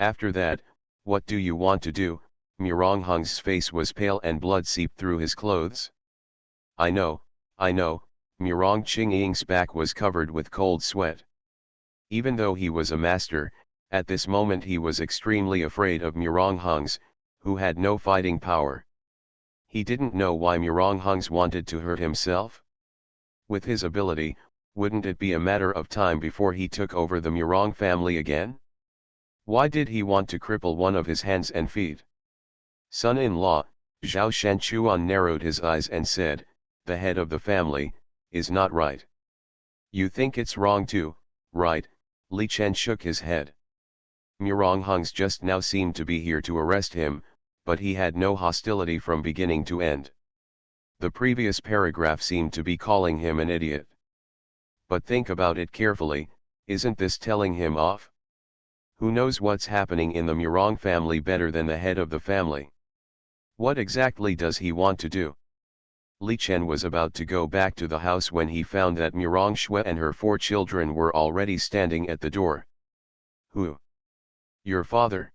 After that, what do you want to do? Muronghong's face was pale and blood seeped through his clothes. I know, Murong Qingying's back was covered with cold sweat. Even though he was a master, at this moment he was extremely afraid of Muronghong, who had no fighting power. He didn't know why Muronghong wanted to hurt himself. With his ability, wouldn't it be a matter of time before he took over the Murong family again? Why did he want to cripple one of his hands and feet? Son-in-law, Zhao Shanchuan narrowed his eyes and said, the head of the family, is not right. You think it's wrong too, right? Li Chen shook his head. Muronghong just now seemed to be here to arrest him, but he had no hostility from beginning to end. The previous paragraph seemed to be calling him an idiot. But think about it carefully, isn't this telling him off? Who knows what's happening in the Murong family better than the head of the family? What exactly does he want to do? Li Chen was about to go back to the house when he found that Murong Shui and her 4 children were already standing at the door. Who? Your father?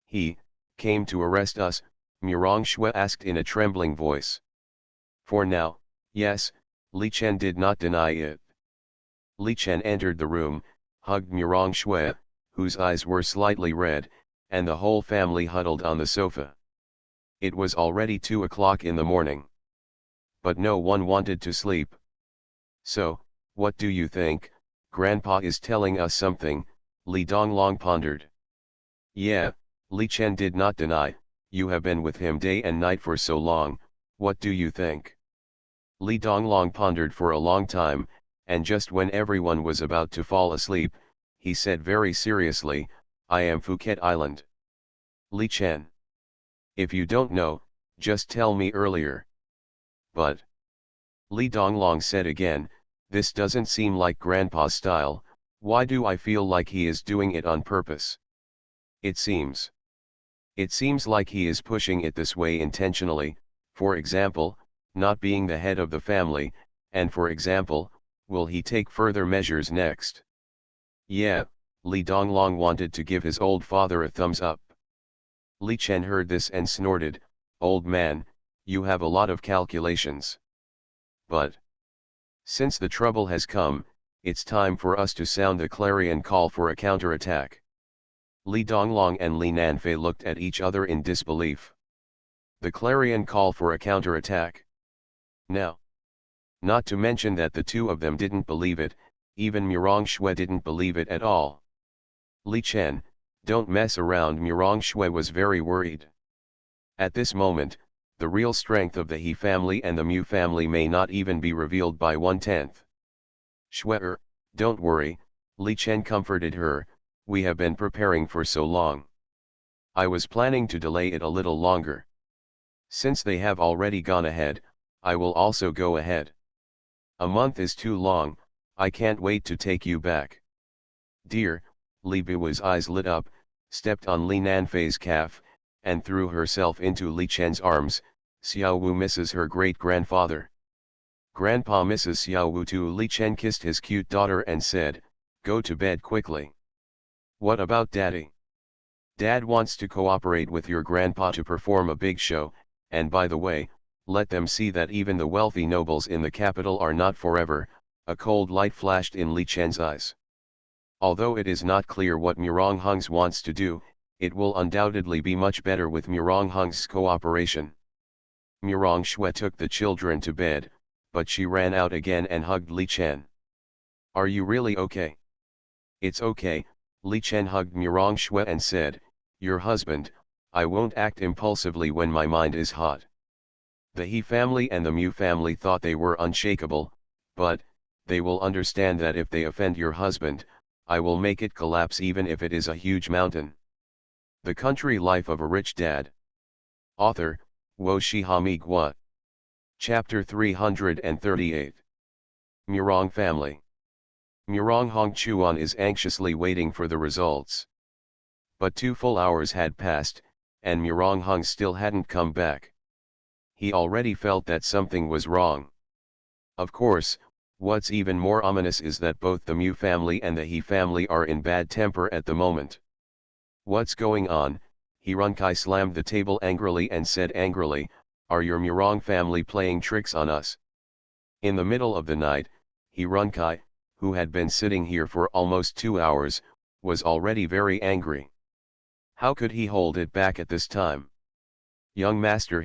He came to arrest us, Murong Shui asked in a trembling voice. For now, yes, Li Chen did not deny it. Li Chen entered the room, hugged Murong Shui, whose eyes were slightly red, and the whole family huddled on the sofa. It was already 2 o'clock in the morning. But no one wanted to sleep. So, what do you think? Grandpa is telling us something, Li Donglong pondered. Yeah, Li Chen did not deny, you have been with him day and night for so long, what do you think? Li Donglong pondered for a long time, and just when everyone was about to fall asleep, he said very seriously, I am Phuket Island. Li Chen. If you don't know, just tell me earlier. But, Li Donglong said again, this doesn't seem like Grandpa's style, why do I feel like he is doing it on purpose? It seems like he is pushing it this way intentionally, for example, not being the head of the family, and for example, will he take further measures next? Yeah, Li Donglong wanted to give his old father a thumbs up. Li Chen heard this and snorted, "Old man, you have a lot of calculations. But since the trouble has come, it's time for us to sound the clarion call for a counterattack." Li Donglong and Li Nanfei looked at each other in disbelief. The clarion call for a counterattack? Now, not to mention that the two of them didn't believe it, even Murong Shui didn't believe it at all. "Li Chen, don't mess around." Murong Shui was very worried. At this moment, the real strength of the He family and the Mu family may not even be revealed by 1/10. "Shui, don't worry," Li Chen comforted her, "we have been preparing for so long. I was planning to delay it a little longer. Since they have already gone ahead, I will also go ahead. A month is too long, I can't wait to take you back." "Dear," Li Bui's eyes lit up, stepped on Li Nanfei's calf, and threw herself into Li Chen's arms. "Xiao Wu misses her great-grandfather." "Grandpa misses Xiao Wu too." Li Chen kissed his cute daughter and said, "Go to bed quickly." "What about Daddy?" "Dad wants to cooperate with your grandpa to perform a big show, and by the way, let them see that even the wealthy nobles in the capital are not forever." A cold light flashed in Li Chen's eyes. Although it is not clear what Murong Hungs wants to do, it will undoubtedly be much better with Murong Hung's cooperation. Murong Shui took the children to bed, but she ran out again and hugged Li Chen. "Are you really okay?" "It's okay," Li Chen hugged Murong Shui and said, "Your husband, I won't act impulsively when my mind is hot." The He family and the Mu family thought they were unshakable, but they will understand that if they offend your husband, I will make it collapse even if it is a huge mountain. The Country Life of a Rich Dad. Author, Wo Shihami Gua. Chapter 338. Murong Family. Murong Hongchuan is anxiously waiting for the results. But 2 full hours had passed, and Murong Hung still hadn't come back. He already felt that something was wrong. Of course, what's even more ominous is that both the Mu family and the He family are in bad temper at the moment. "What's going on?" Hirunkai slammed the table angrily and said angrily, "Are your Murong family playing tricks on us?" In the middle of the night, Hirunkai, who had been sitting here for almost 2 hours, was already very angry. How could he hold it back at this time? "Young master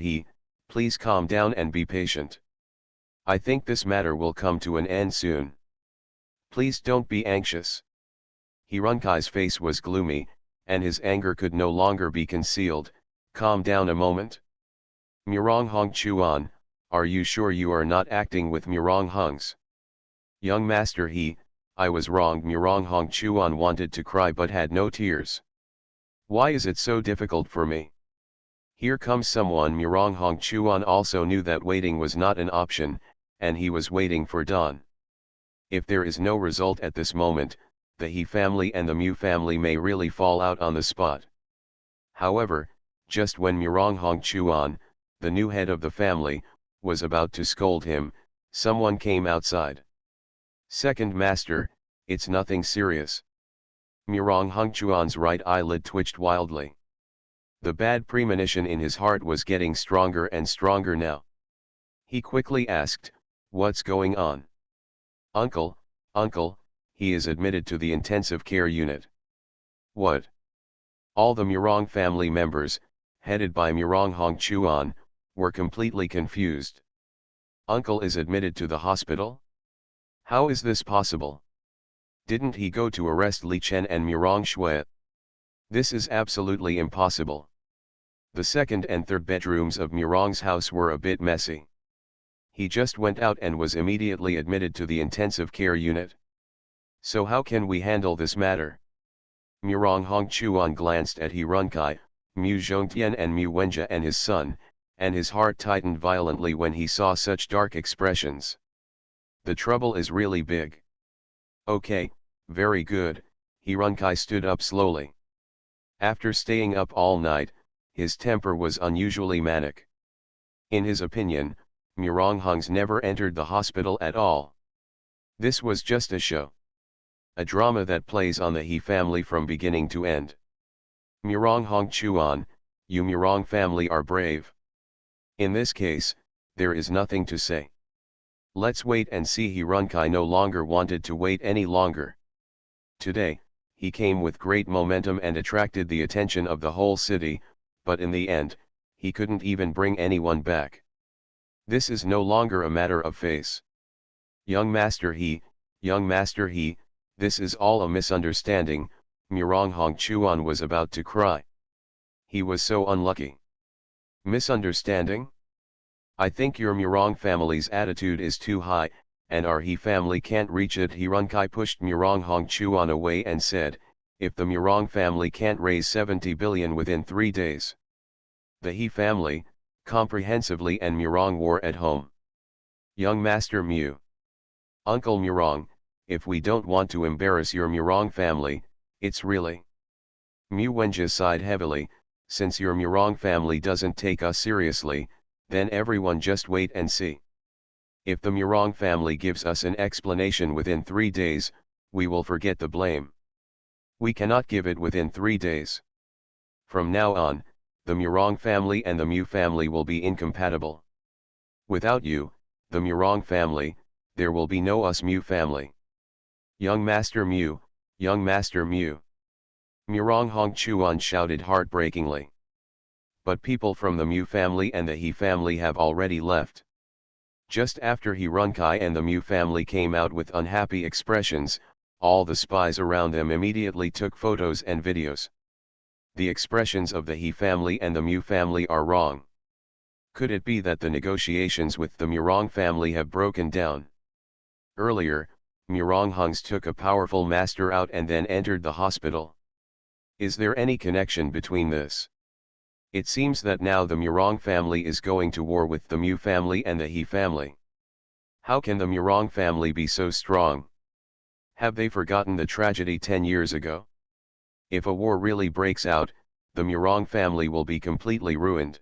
please calm down and be patient. I think this matter will come to an end soon. Please don't be anxious." Hirunkai's face was gloomy, and his anger could no longer be concealed. "Calm down a moment. Murong Hongchuan, are you sure you are not acting with Murong Hungs?" "Young master I was wrong." Murong Hongchuan wanted to cry but had no tears. "Why is it so difficult for me? Here comes someone." Murong Hongchuan also knew that waiting was not an option, and he was waiting for dawn. If there is no result at this moment, the He family and the Mu family may really fall out on the spot. However, just when Murong Hongchuan, the new head of the family, was about to scold him, someone came outside. "Second master, it's nothing serious." Murong Hongchuan's right eyelid twitched wildly. The bad premonition in his heart was getting stronger and stronger now. He quickly asked, "What's going on?" Uncle, he is admitted to the intensive care unit." "What?" All the Murong family members, headed by Murong Hongchuan, were completely confused. "Uncle is admitted to the hospital? How is this possible? Didn't he go to arrest Li Chen and Murong Shui? This is absolutely impossible." The second and third bedrooms of Murong's house were a bit messy. He just went out and was immediately admitted to the intensive care unit. "So how can we handle this matter?" Murong Hongchuan glanced at Hirunkai, Mu Zhongtian and Mu Wenjia and his son, and his heart tightened violently when he saw such dark expressions. The trouble is really big. "Okay, very good." Hirunkai stood up slowly. After staying up all night, his temper was unusually manic. In his opinion, Muronghongs never entered the hospital at all. This was just a show. A drama that plays on the He family from beginning to end. Muronghong Chuan, you Murong family are brave. In this case, there is nothing to say. Let's wait and see. He Runkai no longer wanted to wait any longer. Today, he came with great momentum and attracted the attention of the whole city, but in the end, he couldn't even bring anyone back. This is no longer a matter of face. Young Master He, this is all a misunderstanding. Muronghong Chuan was about to cry. He was so unlucky. Misunderstanding? I think your Murong family's attitude is too high, and our He family can't reach it. He Runkai pushed Muronghong Chuan away and said, if the Murong family can't raise 70 billion within 3 days. The He family, comprehensively, and Murong war at home. Young Master Mu. Uncle Murong, if we don't want to embarrass your Murong family, it's really. Mu Wenja sighed heavily, since your Murong family doesn't take us seriously, then everyone just wait and see. If the Murong family gives us an explanation within 3 days, we will forget the blame. We cannot give it within 3 days. From now on, the Murong family and the Mu family will be incompatible. Without you, the Murong family, there will be no us Mu family. Young Master Mu, young Master Mu. Muronghong Chuan shouted heartbreakingly. But people from the Mu family and the He family have already left. Just after He Runkai and the Mu family came out with unhappy expressions, all the spies around them immediately took photos and videos. The expressions of the He family and the Mu family are wrong. Could it be that the negotiations with the Murong family have broken down? Earlier, Muronghongs took a powerful master out and then entered the hospital. Is there any connection between this? It seems that now the Murong family is going to war with the Mu family and the He family. How can the Murong family be so strong? Have they forgotten the tragedy 10 years ago? If a war really breaks out, the Murong family will be completely ruined.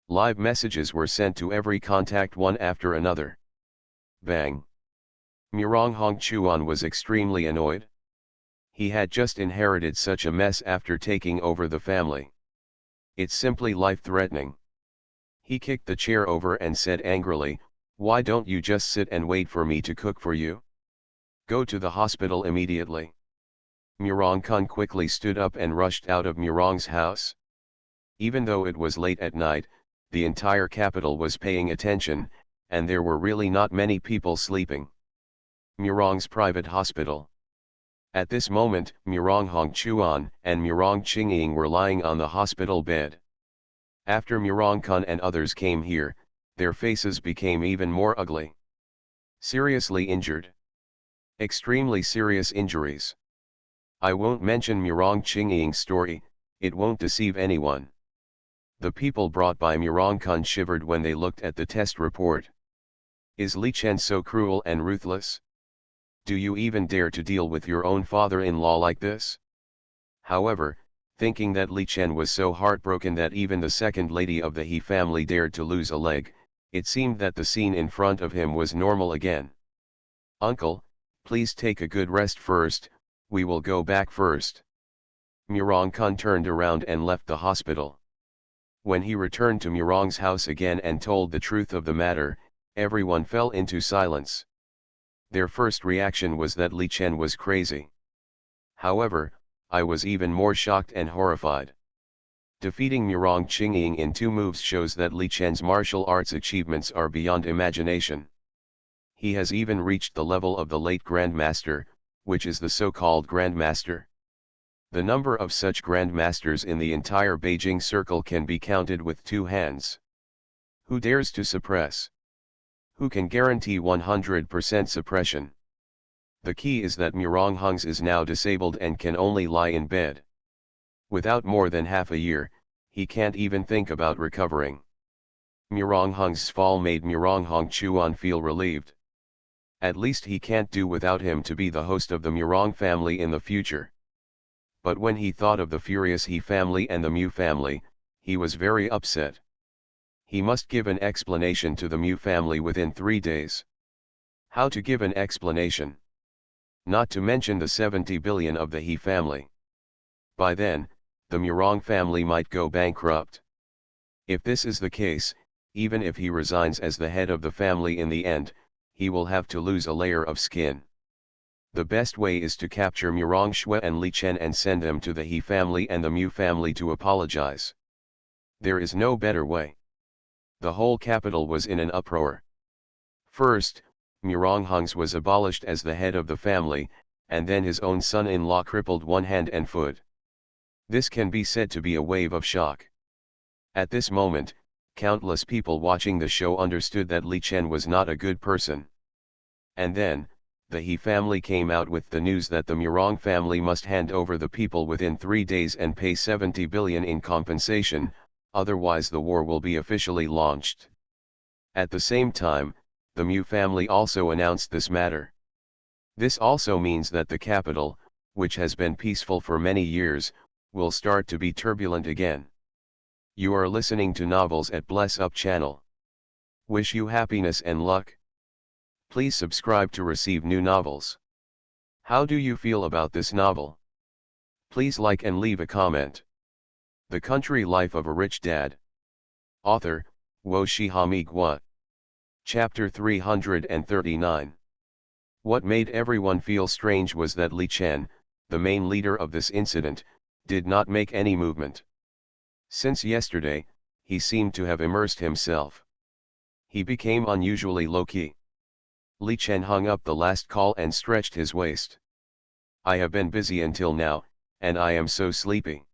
Live messages were sent to every contact one after another. Bang! Muronghong Chuan was extremely annoyed. He had just inherited such a mess after taking over the family. It's simply life-threatening. He kicked the chair over and said angrily, why don't you just sit and wait for me to cook for you? Go to the hospital immediately. Murong Kun quickly stood up and rushed out of Murong's house. Even though it was late at night, the entire capital was paying attention, and there were really not many people sleeping. Murong's private hospital. At this moment, Muronghong Chuan and Murong Qingying were lying on the hospital bed. After Murong Kun and others came here, their faces became even more ugly. Seriously injured. Extremely serious injuries. I won't mention Murong Qingying's story, it won't deceive anyone. The people brought by Murong Kun shivered when they looked at the test report. Is Li Chen so cruel and ruthless? Do you even dare to deal with your own father-in-law like this? However, thinking that Li Chen was so heartbroken that even the second lady of the He family dared to lose a leg, it seemed that the scene in front of him was normal again. Uncle, please take a good rest first, we will go back first. Murong Kun turned around and left the hospital. When he returned to Murong's house again and told the truth of the matter, everyone fell into silence. Their first reaction was that Li Chen was crazy. However, I was even more shocked and horrified. Defeating Murong Qingying in 2 moves shows that Li Chen's martial arts achievements are beyond imagination. He has even reached the level of the late Grandmaster, which is the so-called Grandmaster. The number of such Grandmasters in the entire Beijing circle can be counted with 2 hands. Who dares to suppress? Who can guarantee 100% suppression? The key is that Muronghongs is now disabled and can only lie in bed. Without more than half a year, he can't even think about recovering. Muronghong's fall made Muronghong Chuan feel relieved. At least he can't do without him to be the host of the Murong family in the future. But when he thought of the furious He family and the Mu family, he was very upset. He must give an explanation to the Mu family within 3 days. How to give an explanation? Not to mention the 70 billion of the He family. By then, the Murong family might go bankrupt. If this is the case, even if he resigns as the head of the family in the end, he will have to lose a layer of skin. The best way is to capture Murong Shui and Li Chen and send them to the He family and the Mu family to apologize. There is no better way. The whole capital was in an uproar. First, Murong Hungs was abolished as the head of the family, and then his own son-in-law crippled one hand and foot. This can be said to be a wave of shock. At this moment, countless people watching the show understood that Li Chen was not a good person. And then, the He family came out with the news that the Murong family must hand over the people within 3 days and pay 70 billion in compensation, otherwise the war will be officially launched. At the same time, the Mu family also announced this matter. This also means that the capital, which has been peaceful for many years, will start to be turbulent again. You are listening to Novels at Bless Up channel. Wish you happiness and luck. Please subscribe to receive new novels. How do you feel about this novel? Please like and leave a comment. The Country Life of a Rich Dad. Author, Wo Shihami Gua. Chapter 339. What made everyone feel strange was that Li Chen, the main leader of this incident, did not make any movement. Since yesterday, he seemed to have immersed himself. He became unusually low-key. Li Chen hung up the last call and stretched his waist. I have been busy until now, and I am so sleepy.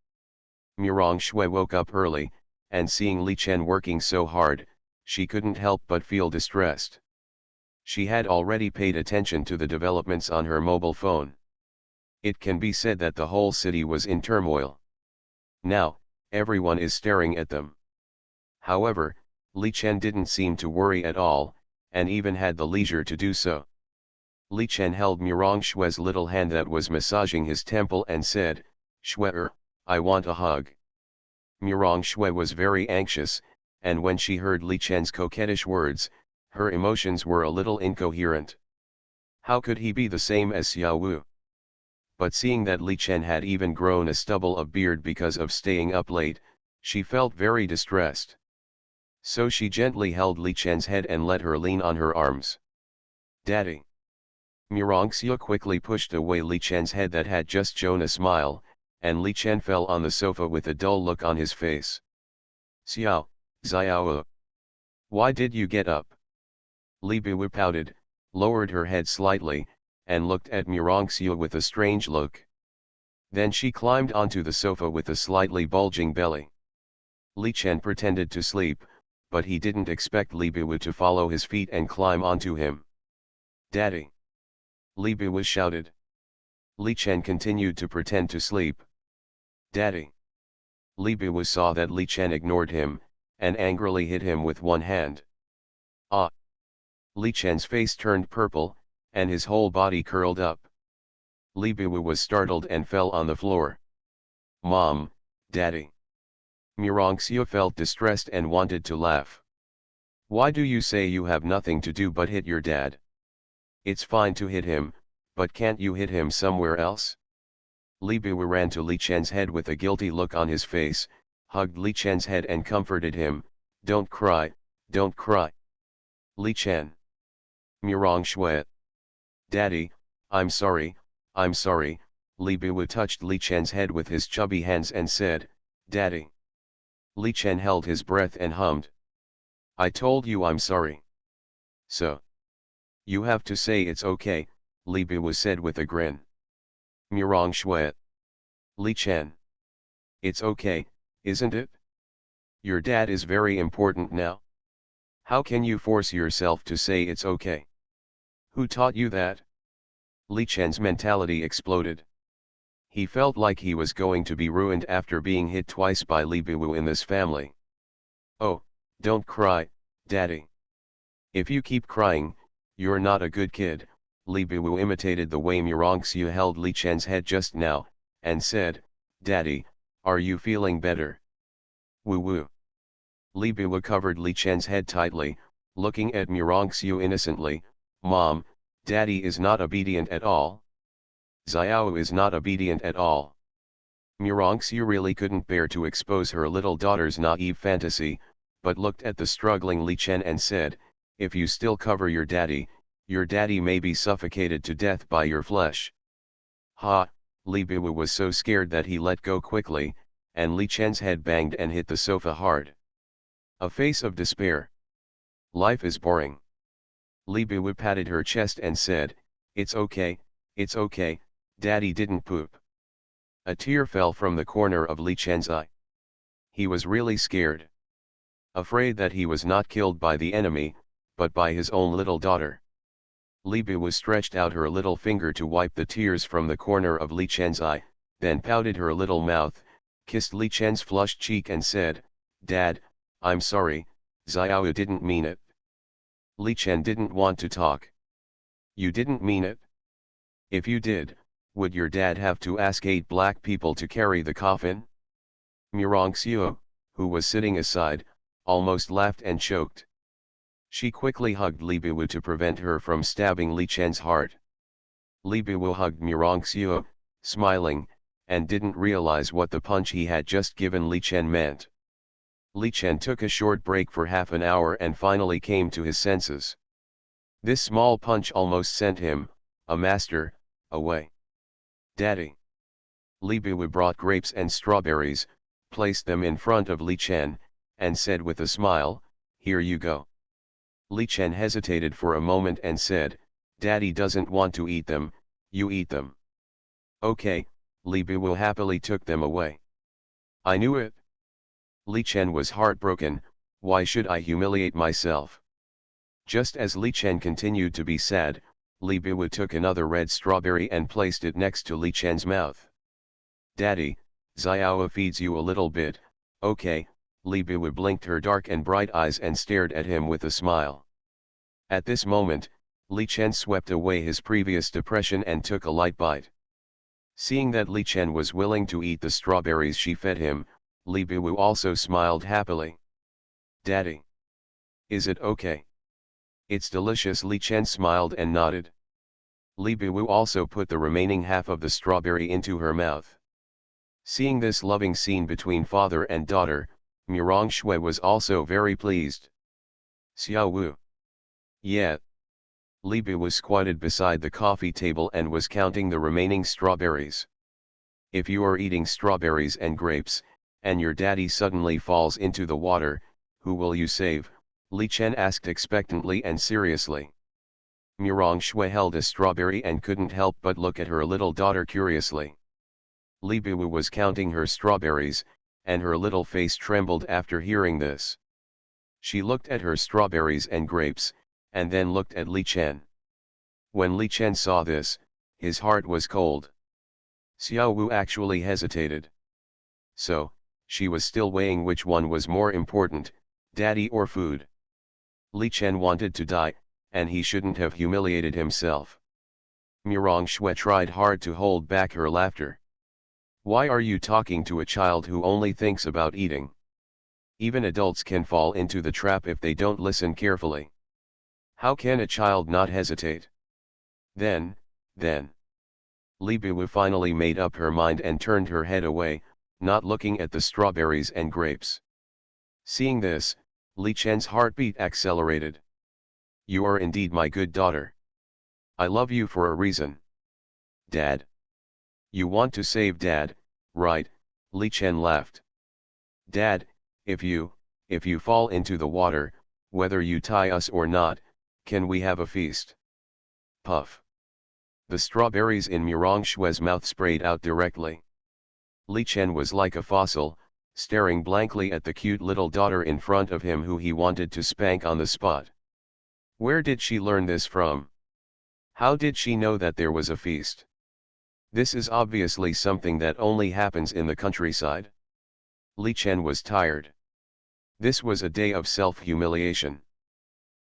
Murong Shui woke up early, and seeing Li Chen working so hard, she couldn't help but feel distressed. She had already paid attention to the developments on her mobile phone. It can be said that the whole city was in turmoil. Now, everyone is staring at them. However, Li Chen didn't seem to worry at all, and even had the leisure to do so. Li Chen held Murong Shui's little hand that was massaging his temple and said, "Shui, I want a hug." Murong Shui was very anxious, and when she heard Li Chen's coquettish words, her emotions were a little incoherent. How could he be the same as Xiao Wu? But seeing that Li Chen had even grown a stubble of beard because of staying up late, she felt very distressed. So she gently held Li Chen's head and let her lean on her arms. "Daddy." Murong Xiu quickly pushed away Li Chen's head that had just shown a smile, and Li Chen fell on the sofa with a dull look on his face. "Xiao, Xiao. Why did you get up?" Li Biwu pouted, lowered her head slightly, and looked at Murong Xiu with a strange look. Then she climbed onto the sofa with a slightly bulging belly. Li Chen pretended to sleep, but he didn't expect Li Biwu to follow his feet and climb onto him. "Daddy!" Li Biwu shouted. Li Chen continued to pretend to sleep. "Daddy!" Li Biwu saw that Li Chen ignored him, and angrily hit him with one hand. "Ah!" Li Chen's face turned purple, and his whole body curled up. Li Biwu was startled and fell on the floor. "Mom, Daddy!" Murong Xiu felt distressed and wanted to laugh. "Why do you say you have nothing to do but hit your dad? It's fine to hit him, but can't you hit him somewhere else?" Li Biwu ran to Li Chen's head with a guilty look on his face, hugged Li Chen's head and comforted him, "Don't cry, don't cry. Li Chen." Murong Shui. "Daddy, I'm sorry, I'm sorry." Li Biwu touched Li Chen's head with his chubby hands and said, "Daddy." Li Chen held his breath and hummed. "I told you I'm sorry." "So? You have to say it's okay," Li Biwu said with a grin. Murong Shui. "Li Chen. It's okay, isn't it? Your dad is very important now. How can you force yourself to say it's okay? Who taught you that?" Li Chen's mentality exploded. He felt like he was going to be ruined after being hit twice by Li Biwu in this family. "Oh, don't cry, Daddy. If you keep crying, you're not a good kid." Li Biwu imitated the way Murong Xiu held Li Chen's head just now, and said, "Daddy, are you feeling better?" "Woo woo. Li Biwa covered Li Chen's head tightly, looking at Murongxiu innocently. Mom, Daddy is not obedient at all. Xiao is not obedient at all. Murongxiu really couldn't bear to expose her little daughter's naive fantasy, but looked at the struggling Li Chen and said, if you still cover your daddy may be suffocated to death by your flesh. Ha, Li Biwa was so scared that he let go quickly, and Li Chen's head banged and hit the sofa hard. A face of despair. Life is boring. Li Biwa patted her chest and said, it's okay, Daddy didn't poop. A tear fell from the corner of Li Chen's eye. He was really scared. Afraid that he was not killed by the enemy, but by his own little daughter. Li Biwa stretched out her little finger to wipe the tears from the corner of Li Chen's eye, then pouted her little mouth, kissed Li Chen's flushed cheek and said, Dad, I'm sorry, Xiao didn't mean it. Li Chen didn't want to talk. You didn't mean it? If you did, would your dad have to ask 8 black people to carry the coffin? Murongxiu, who was sitting aside, almost laughed and choked. She quickly hugged Li Biwa to prevent her from stabbing Li Chen's heart. Li Biwa hugged Murongxiu, smiling, and didn't realize what the punch he had just given Li Chen meant. Li Chen took a short break for half an hour and finally came to his senses. This small punch almost sent him, a master, away. Daddy. Li Biwa brought grapes and strawberries, placed them in front of Li Chen, and said with a smile, here you go. Li Chen hesitated for a moment and said, Daddy doesn't want to eat them, you eat them. Okay, Li Biwa happily took them away. I knew it. Li Chen was heartbroken. Why should I humiliate myself? Just as Li Chen continued to be sad, Li Biwa took another red strawberry and placed it next to Li Chen's mouth. Daddy, Xiao feeds you a little bit, okay, Li Biwa blinked her dark and bright eyes and stared at him with a smile. At this moment, Li Chen swept away his previous depression and took a light bite. Seeing that Li Chen was willing to eat the strawberries she fed him, Li Biwa also smiled happily. Daddy. Is it okay? It's delicious. Li Chen smiled and nodded. Li Biwa also put the remaining half of the strawberry into her mouth. Seeing this loving scene between father and daughter, Murongxiu was also very pleased. Xiao Wu. Yeah. Li Biwa squatted beside the coffee table and was counting the remaining strawberries. If you are eating strawberries and grapes, and your daddy suddenly falls into the water, who will you save? Li Chen asked expectantly and seriously. Murongxiu held a strawberry and couldn't help but look at her little daughter curiously. Li Biwa was counting her strawberries, and her little face trembled after hearing this. She looked at her strawberries and grapes, and then looked at Li Chen. When Li Chen saw this, his heart was cold. Xiao Wu actually hesitated. So, she was still weighing which one was more important, daddy or food. Li Chen wanted to die, and he shouldn't have humiliated himself. Murongxiu tried hard to hold back her laughter. Why are you talking to a child who only thinks about eating? Even adults can fall into the trap if they don't listen carefully. How can a child not hesitate? Then. Li Biwa finally made up her mind and turned her head away, not looking at the strawberries and grapes. Seeing this, Li Chen's heartbeat accelerated. You are indeed my good daughter. I love you for a reason. Dad. You want to save Dad, right? Li Chen laughed. Dad, if you fall into the water, whether you tie us or not, can we have a feast? Puff. The strawberries in Murongxiu's mouth sprayed out directly. Li Chen was like a fossil, staring blankly at the cute little daughter in front of him who he wanted to spank on the spot. Where did she learn this from? How did she know that there was a feast? This is obviously something that only happens in the countryside. Li Chen was tired. This was a day of self-humiliation.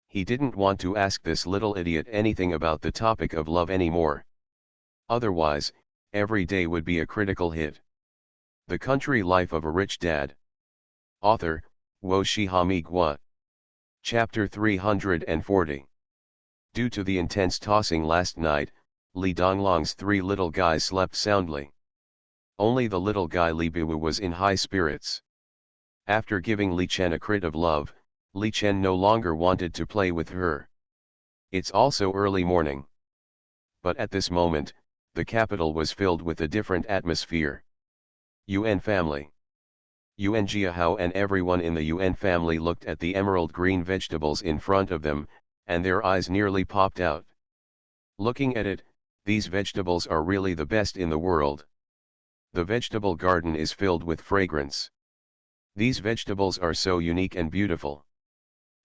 He didn't want to ask this little idiot anything about the topic of love anymore. Otherwise, every day would be a critical hit. The Country Life of a Rich Dad. Author, Wo Shi Ha Mi Gua. Chapter 340. Due to the intense tossing last night, Li Donglong's three little guys slept soundly. Only the little guy Li Biwu was in high spirits. After giving Li Chen a crit of love, Li Chen no longer wanted to play with her. It's also early morning. But at this moment, the capital was filled with a different atmosphere. Yuan family. Yuan Jiahao and everyone in the Yuan family looked at the emerald green vegetables in front of them, and their eyes nearly popped out. Looking at it, these vegetables are really the best in the world. The vegetable garden is filled with fragrance. These vegetables are so unique and beautiful.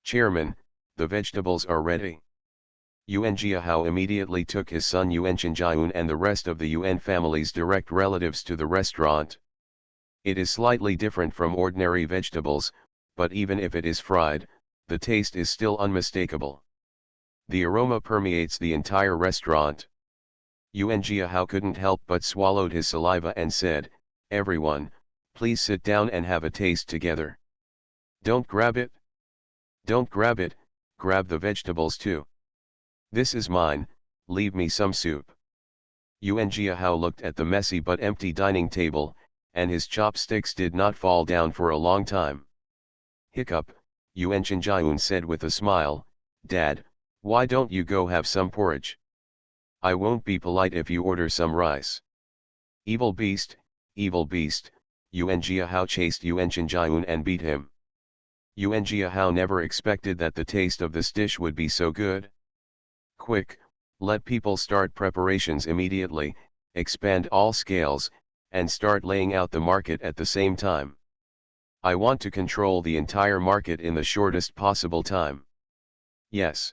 Chairman, the vegetables are ready. Yuan Jiahao immediately took his son Yuan Chenjiun and the rest of the Yuan family's direct relatives to the restaurant. It is slightly different from ordinary vegetables, but even if it is fried, the taste is still unmistakable. The aroma permeates the entire restaurant. Yuan Jiahao couldn't help but swallowed his saliva and said, "Everyone, please sit down and have a taste together. Don't grab it. Don't grab it, grab the vegetables too. This is mine, leave me some soup." Yuan Jiahao looked at the messy but empty dining table, and his chopsticks did not fall down for a long time. Hiccup, Yuan Chenjiun said with a smile, "Dad, why don't you go have some porridge? I won't be polite if you order some rice." Evil beast, Yuan Jiahao chased Yuan Chenjiun and beat him. Yuan Jiahao never expected that the taste of this dish would be so good. Quick, let people start preparations immediately, expand all scales, and start laying out the market at the same time. I want to control the entire market in the shortest possible time. Yes.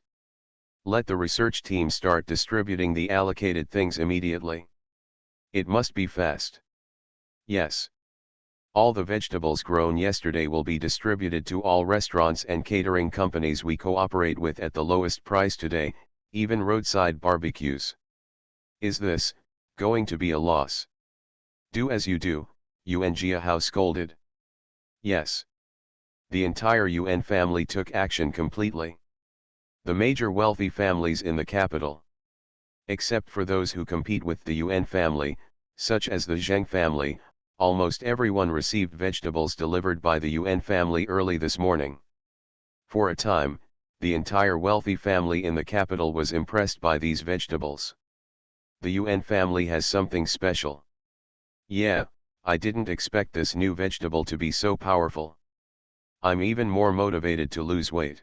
Let the research team start distributing the allocated things immediately. It must be fast. Yes. All the vegetables grown yesterday will be distributed to all restaurants and catering companies we cooperate with at the lowest price today, even roadside barbecues. Is this going to be a loss? Do as you do, Yuan Jiahao scolded. Yes. The entire Yuan family took action completely. The major wealthy families in the capital. Except for those who compete with the Yuan family, such as the Zheng family, almost everyone received vegetables delivered by the Yuan family early this morning. For a time, the entire wealthy family in the capital was impressed by these vegetables. The Yuan family has something special. Yeah, I didn't expect this new vegetable to be so powerful. I'm even more motivated to lose weight.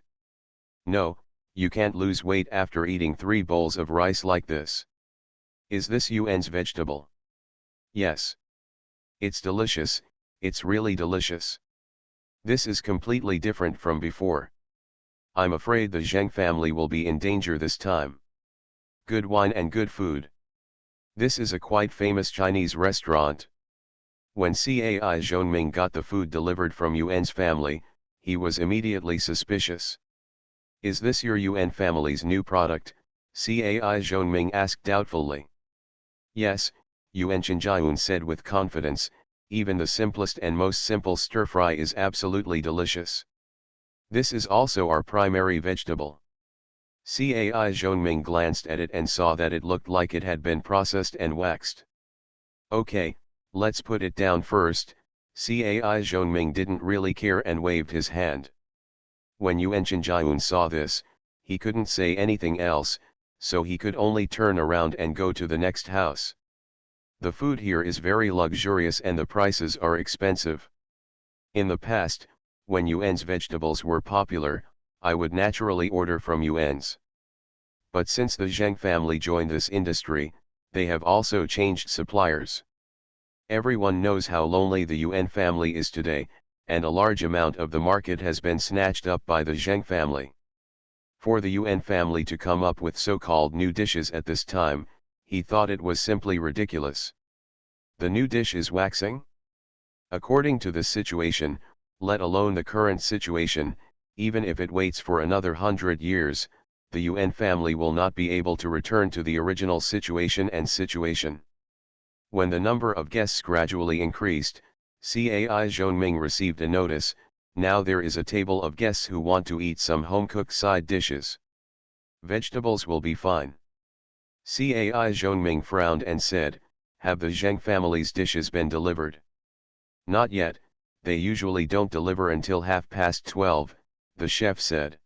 No, you can't lose weight after eating 3 bowls of rice like this. Is this Yuan's vegetable? Yes. It's delicious, it's really delicious. This is completely different from before. I'm afraid the Zheng family will be in danger this time. Good wine and good food. This is a quite famous Chinese restaurant. When Cai Zhongming got the food delivered from Yuan's family, he was immediately suspicious. Is this your Yuan family's new product? Cai Zhongming asked doubtfully. Yes, Yuan Chenjiun said with confidence, even the simplest and most simple stir-fry is absolutely delicious. This is also our primary vegetable. Cai Zhongming glanced at it and saw that it looked like it had been processed and waxed. Okay, let's put it down first. Cai Zhongming didn't really care and waved his hand. When Yuan Chenjiun saw this, he couldn't say anything else, so he could only turn around and go to the next house. The food here is very luxurious and the prices are expensive. In the past, when Yuan's vegetables were popular, I would naturally order from Yuan's. But since the Zheng family joined this industry, they have also changed suppliers. Everyone knows how lonely the Yuan family is today, and a large amount of the market has been snatched up by the Zheng family. For the Yuan family to come up with so-called new dishes at this time, he thought it was simply ridiculous. The new dish is waxing? According to this situation, let alone the current situation, even if it waits for another 100 years, the Yuan family will not be able to return to the original situation. When the number of guests gradually increased, Cai Zhongming received a notice, Now there is a table of guests who want to eat some home-cooked side dishes. Vegetables will be fine. Cai Zhongming frowned and said, have the Zheng family's dishes been delivered? Not yet, they usually don't deliver until 12:30, the chef said.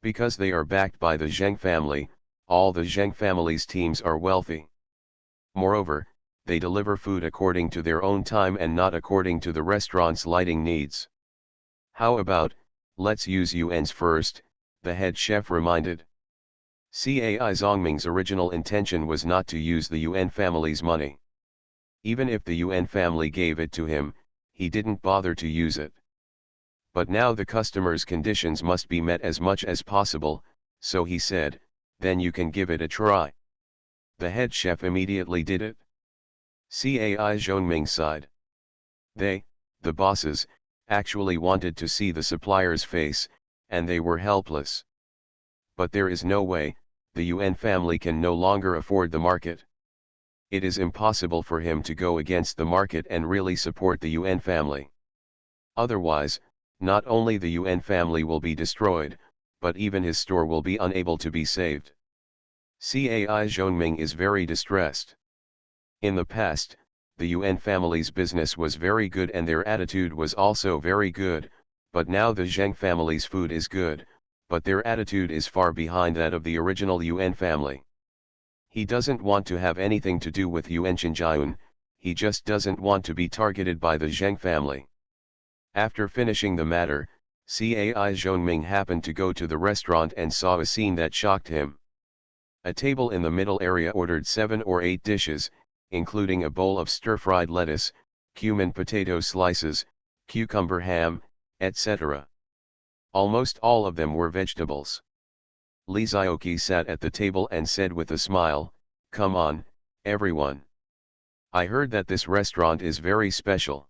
Because they are backed by the Zheng family, all the Zheng family's teams are wealthy. Moreover, they deliver food according to their own time and not according to the restaurant's lighting needs. How about, let's use yuan's first, the head chef reminded. Cai Zhongming's original intention was not to use the yuan family's money. Even if the yuan family gave it to him, he didn't bother to use it. But now the customer's conditions must be met as much as possible, so he said, then you can give it a try. The head chef immediately did it. Cai Zhongming sighed. They, the bosses, actually wanted to see the supplier's face, and they were helpless. But there is no way, the yuan family can no longer afford the market. It is impossible for him to go against the market and really support the yuan family. Otherwise, not only the yuan family will be destroyed, but even his store will be unable to be saved. Cai Zhongming is very distressed. In the past, the yuan family's business was very good and their attitude was also very good, but now the Zheng family's food is good, but their attitude is far behind that of the original yuan family. He doesn't want to have anything to do with Yuan Chenjian, he just doesn't want to be targeted by the Zheng family. After finishing the matter, Cai Zhongming happened to go to the restaurant and saw a scene that shocked him. A table in the middle area ordered 7 or 8 dishes, including a bowl of stir-fried lettuce, cumin potato slices, cucumber ham, etc. Almost all of them were vegetables. Li Zioqi sat at the table and said with a smile, come on, everyone. I heard that this restaurant is very special.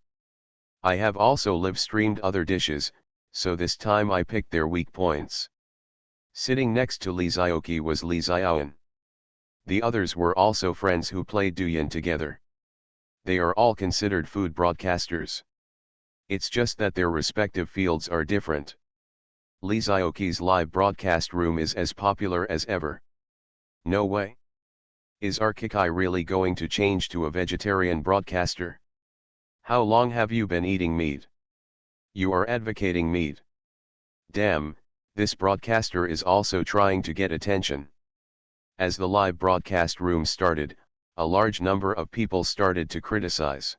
I have also live-streamed other dishes, so this time I picked their weak points. Sitting next to Li Zioqi was Li Xiaoan. The others were also friends who played Douyin together. They are all considered food broadcasters. It's just that their respective fields are different. Li Zioqi's live broadcast room is as popular as ever. No way. Is Arkikai really going to change to a vegetarian broadcaster? How long have you been eating meat? You are advocating meat. Damn, this broadcaster is also trying to get attention. As the live broadcast room started, a large number of people started to criticize.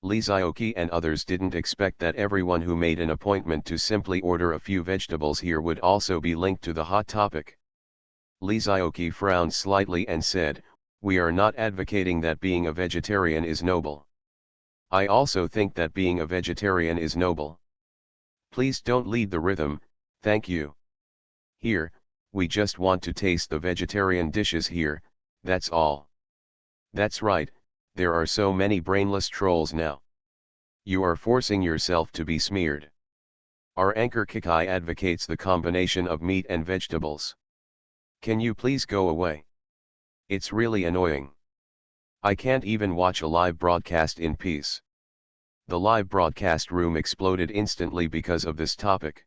Li Zioqi and others didn't expect that everyone who made an appointment to simply order a few vegetables here would also be linked to the hot topic. Li Zioqi frowned slightly and said, we are not advocating that being a vegetarian is noble. I also think that being a vegetarian is noble. Please don't lead the rhythm, thank you. Here, we just want to taste the vegetarian dishes here, that's all. That's right, there are so many brainless trolls now. You are forcing yourself to be smeared. Our anchor Kikai advocates the combination of meat and vegetables. Can you please go away? It's really annoying. I can't even watch a live broadcast in peace. The live broadcast room exploded instantly because of this topic.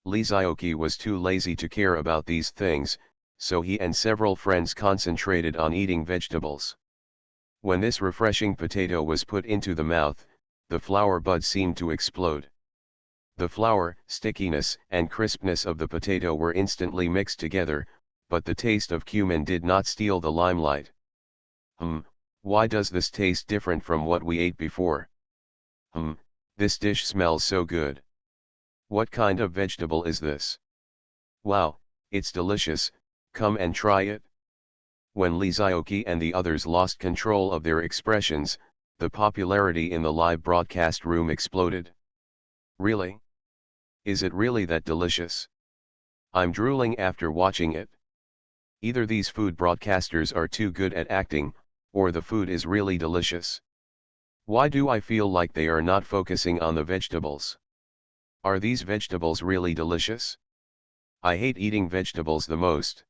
Li Zioqi was too lazy to care about these things, so he and several friends concentrated on eating vegetables. When this refreshing potato was put into the mouth, the flour bud seemed to explode. The flour, stickiness, and crispness of the potato were instantly mixed together, but the taste of cumin did not steal the limelight. Why does this taste different from what we ate before? This dish smells so good. What kind of vegetable is this? Wow, it's delicious, come and try it. When Li Zioqi and the others lost control of their expressions, the popularity in the live broadcast room exploded. Really? Is it really that delicious? I'm drooling after watching it. Either these food broadcasters are too good at acting, or the food is really delicious. Why do I feel like they are not focusing on the vegetables? Are these vegetables really delicious? I hate eating vegetables the most.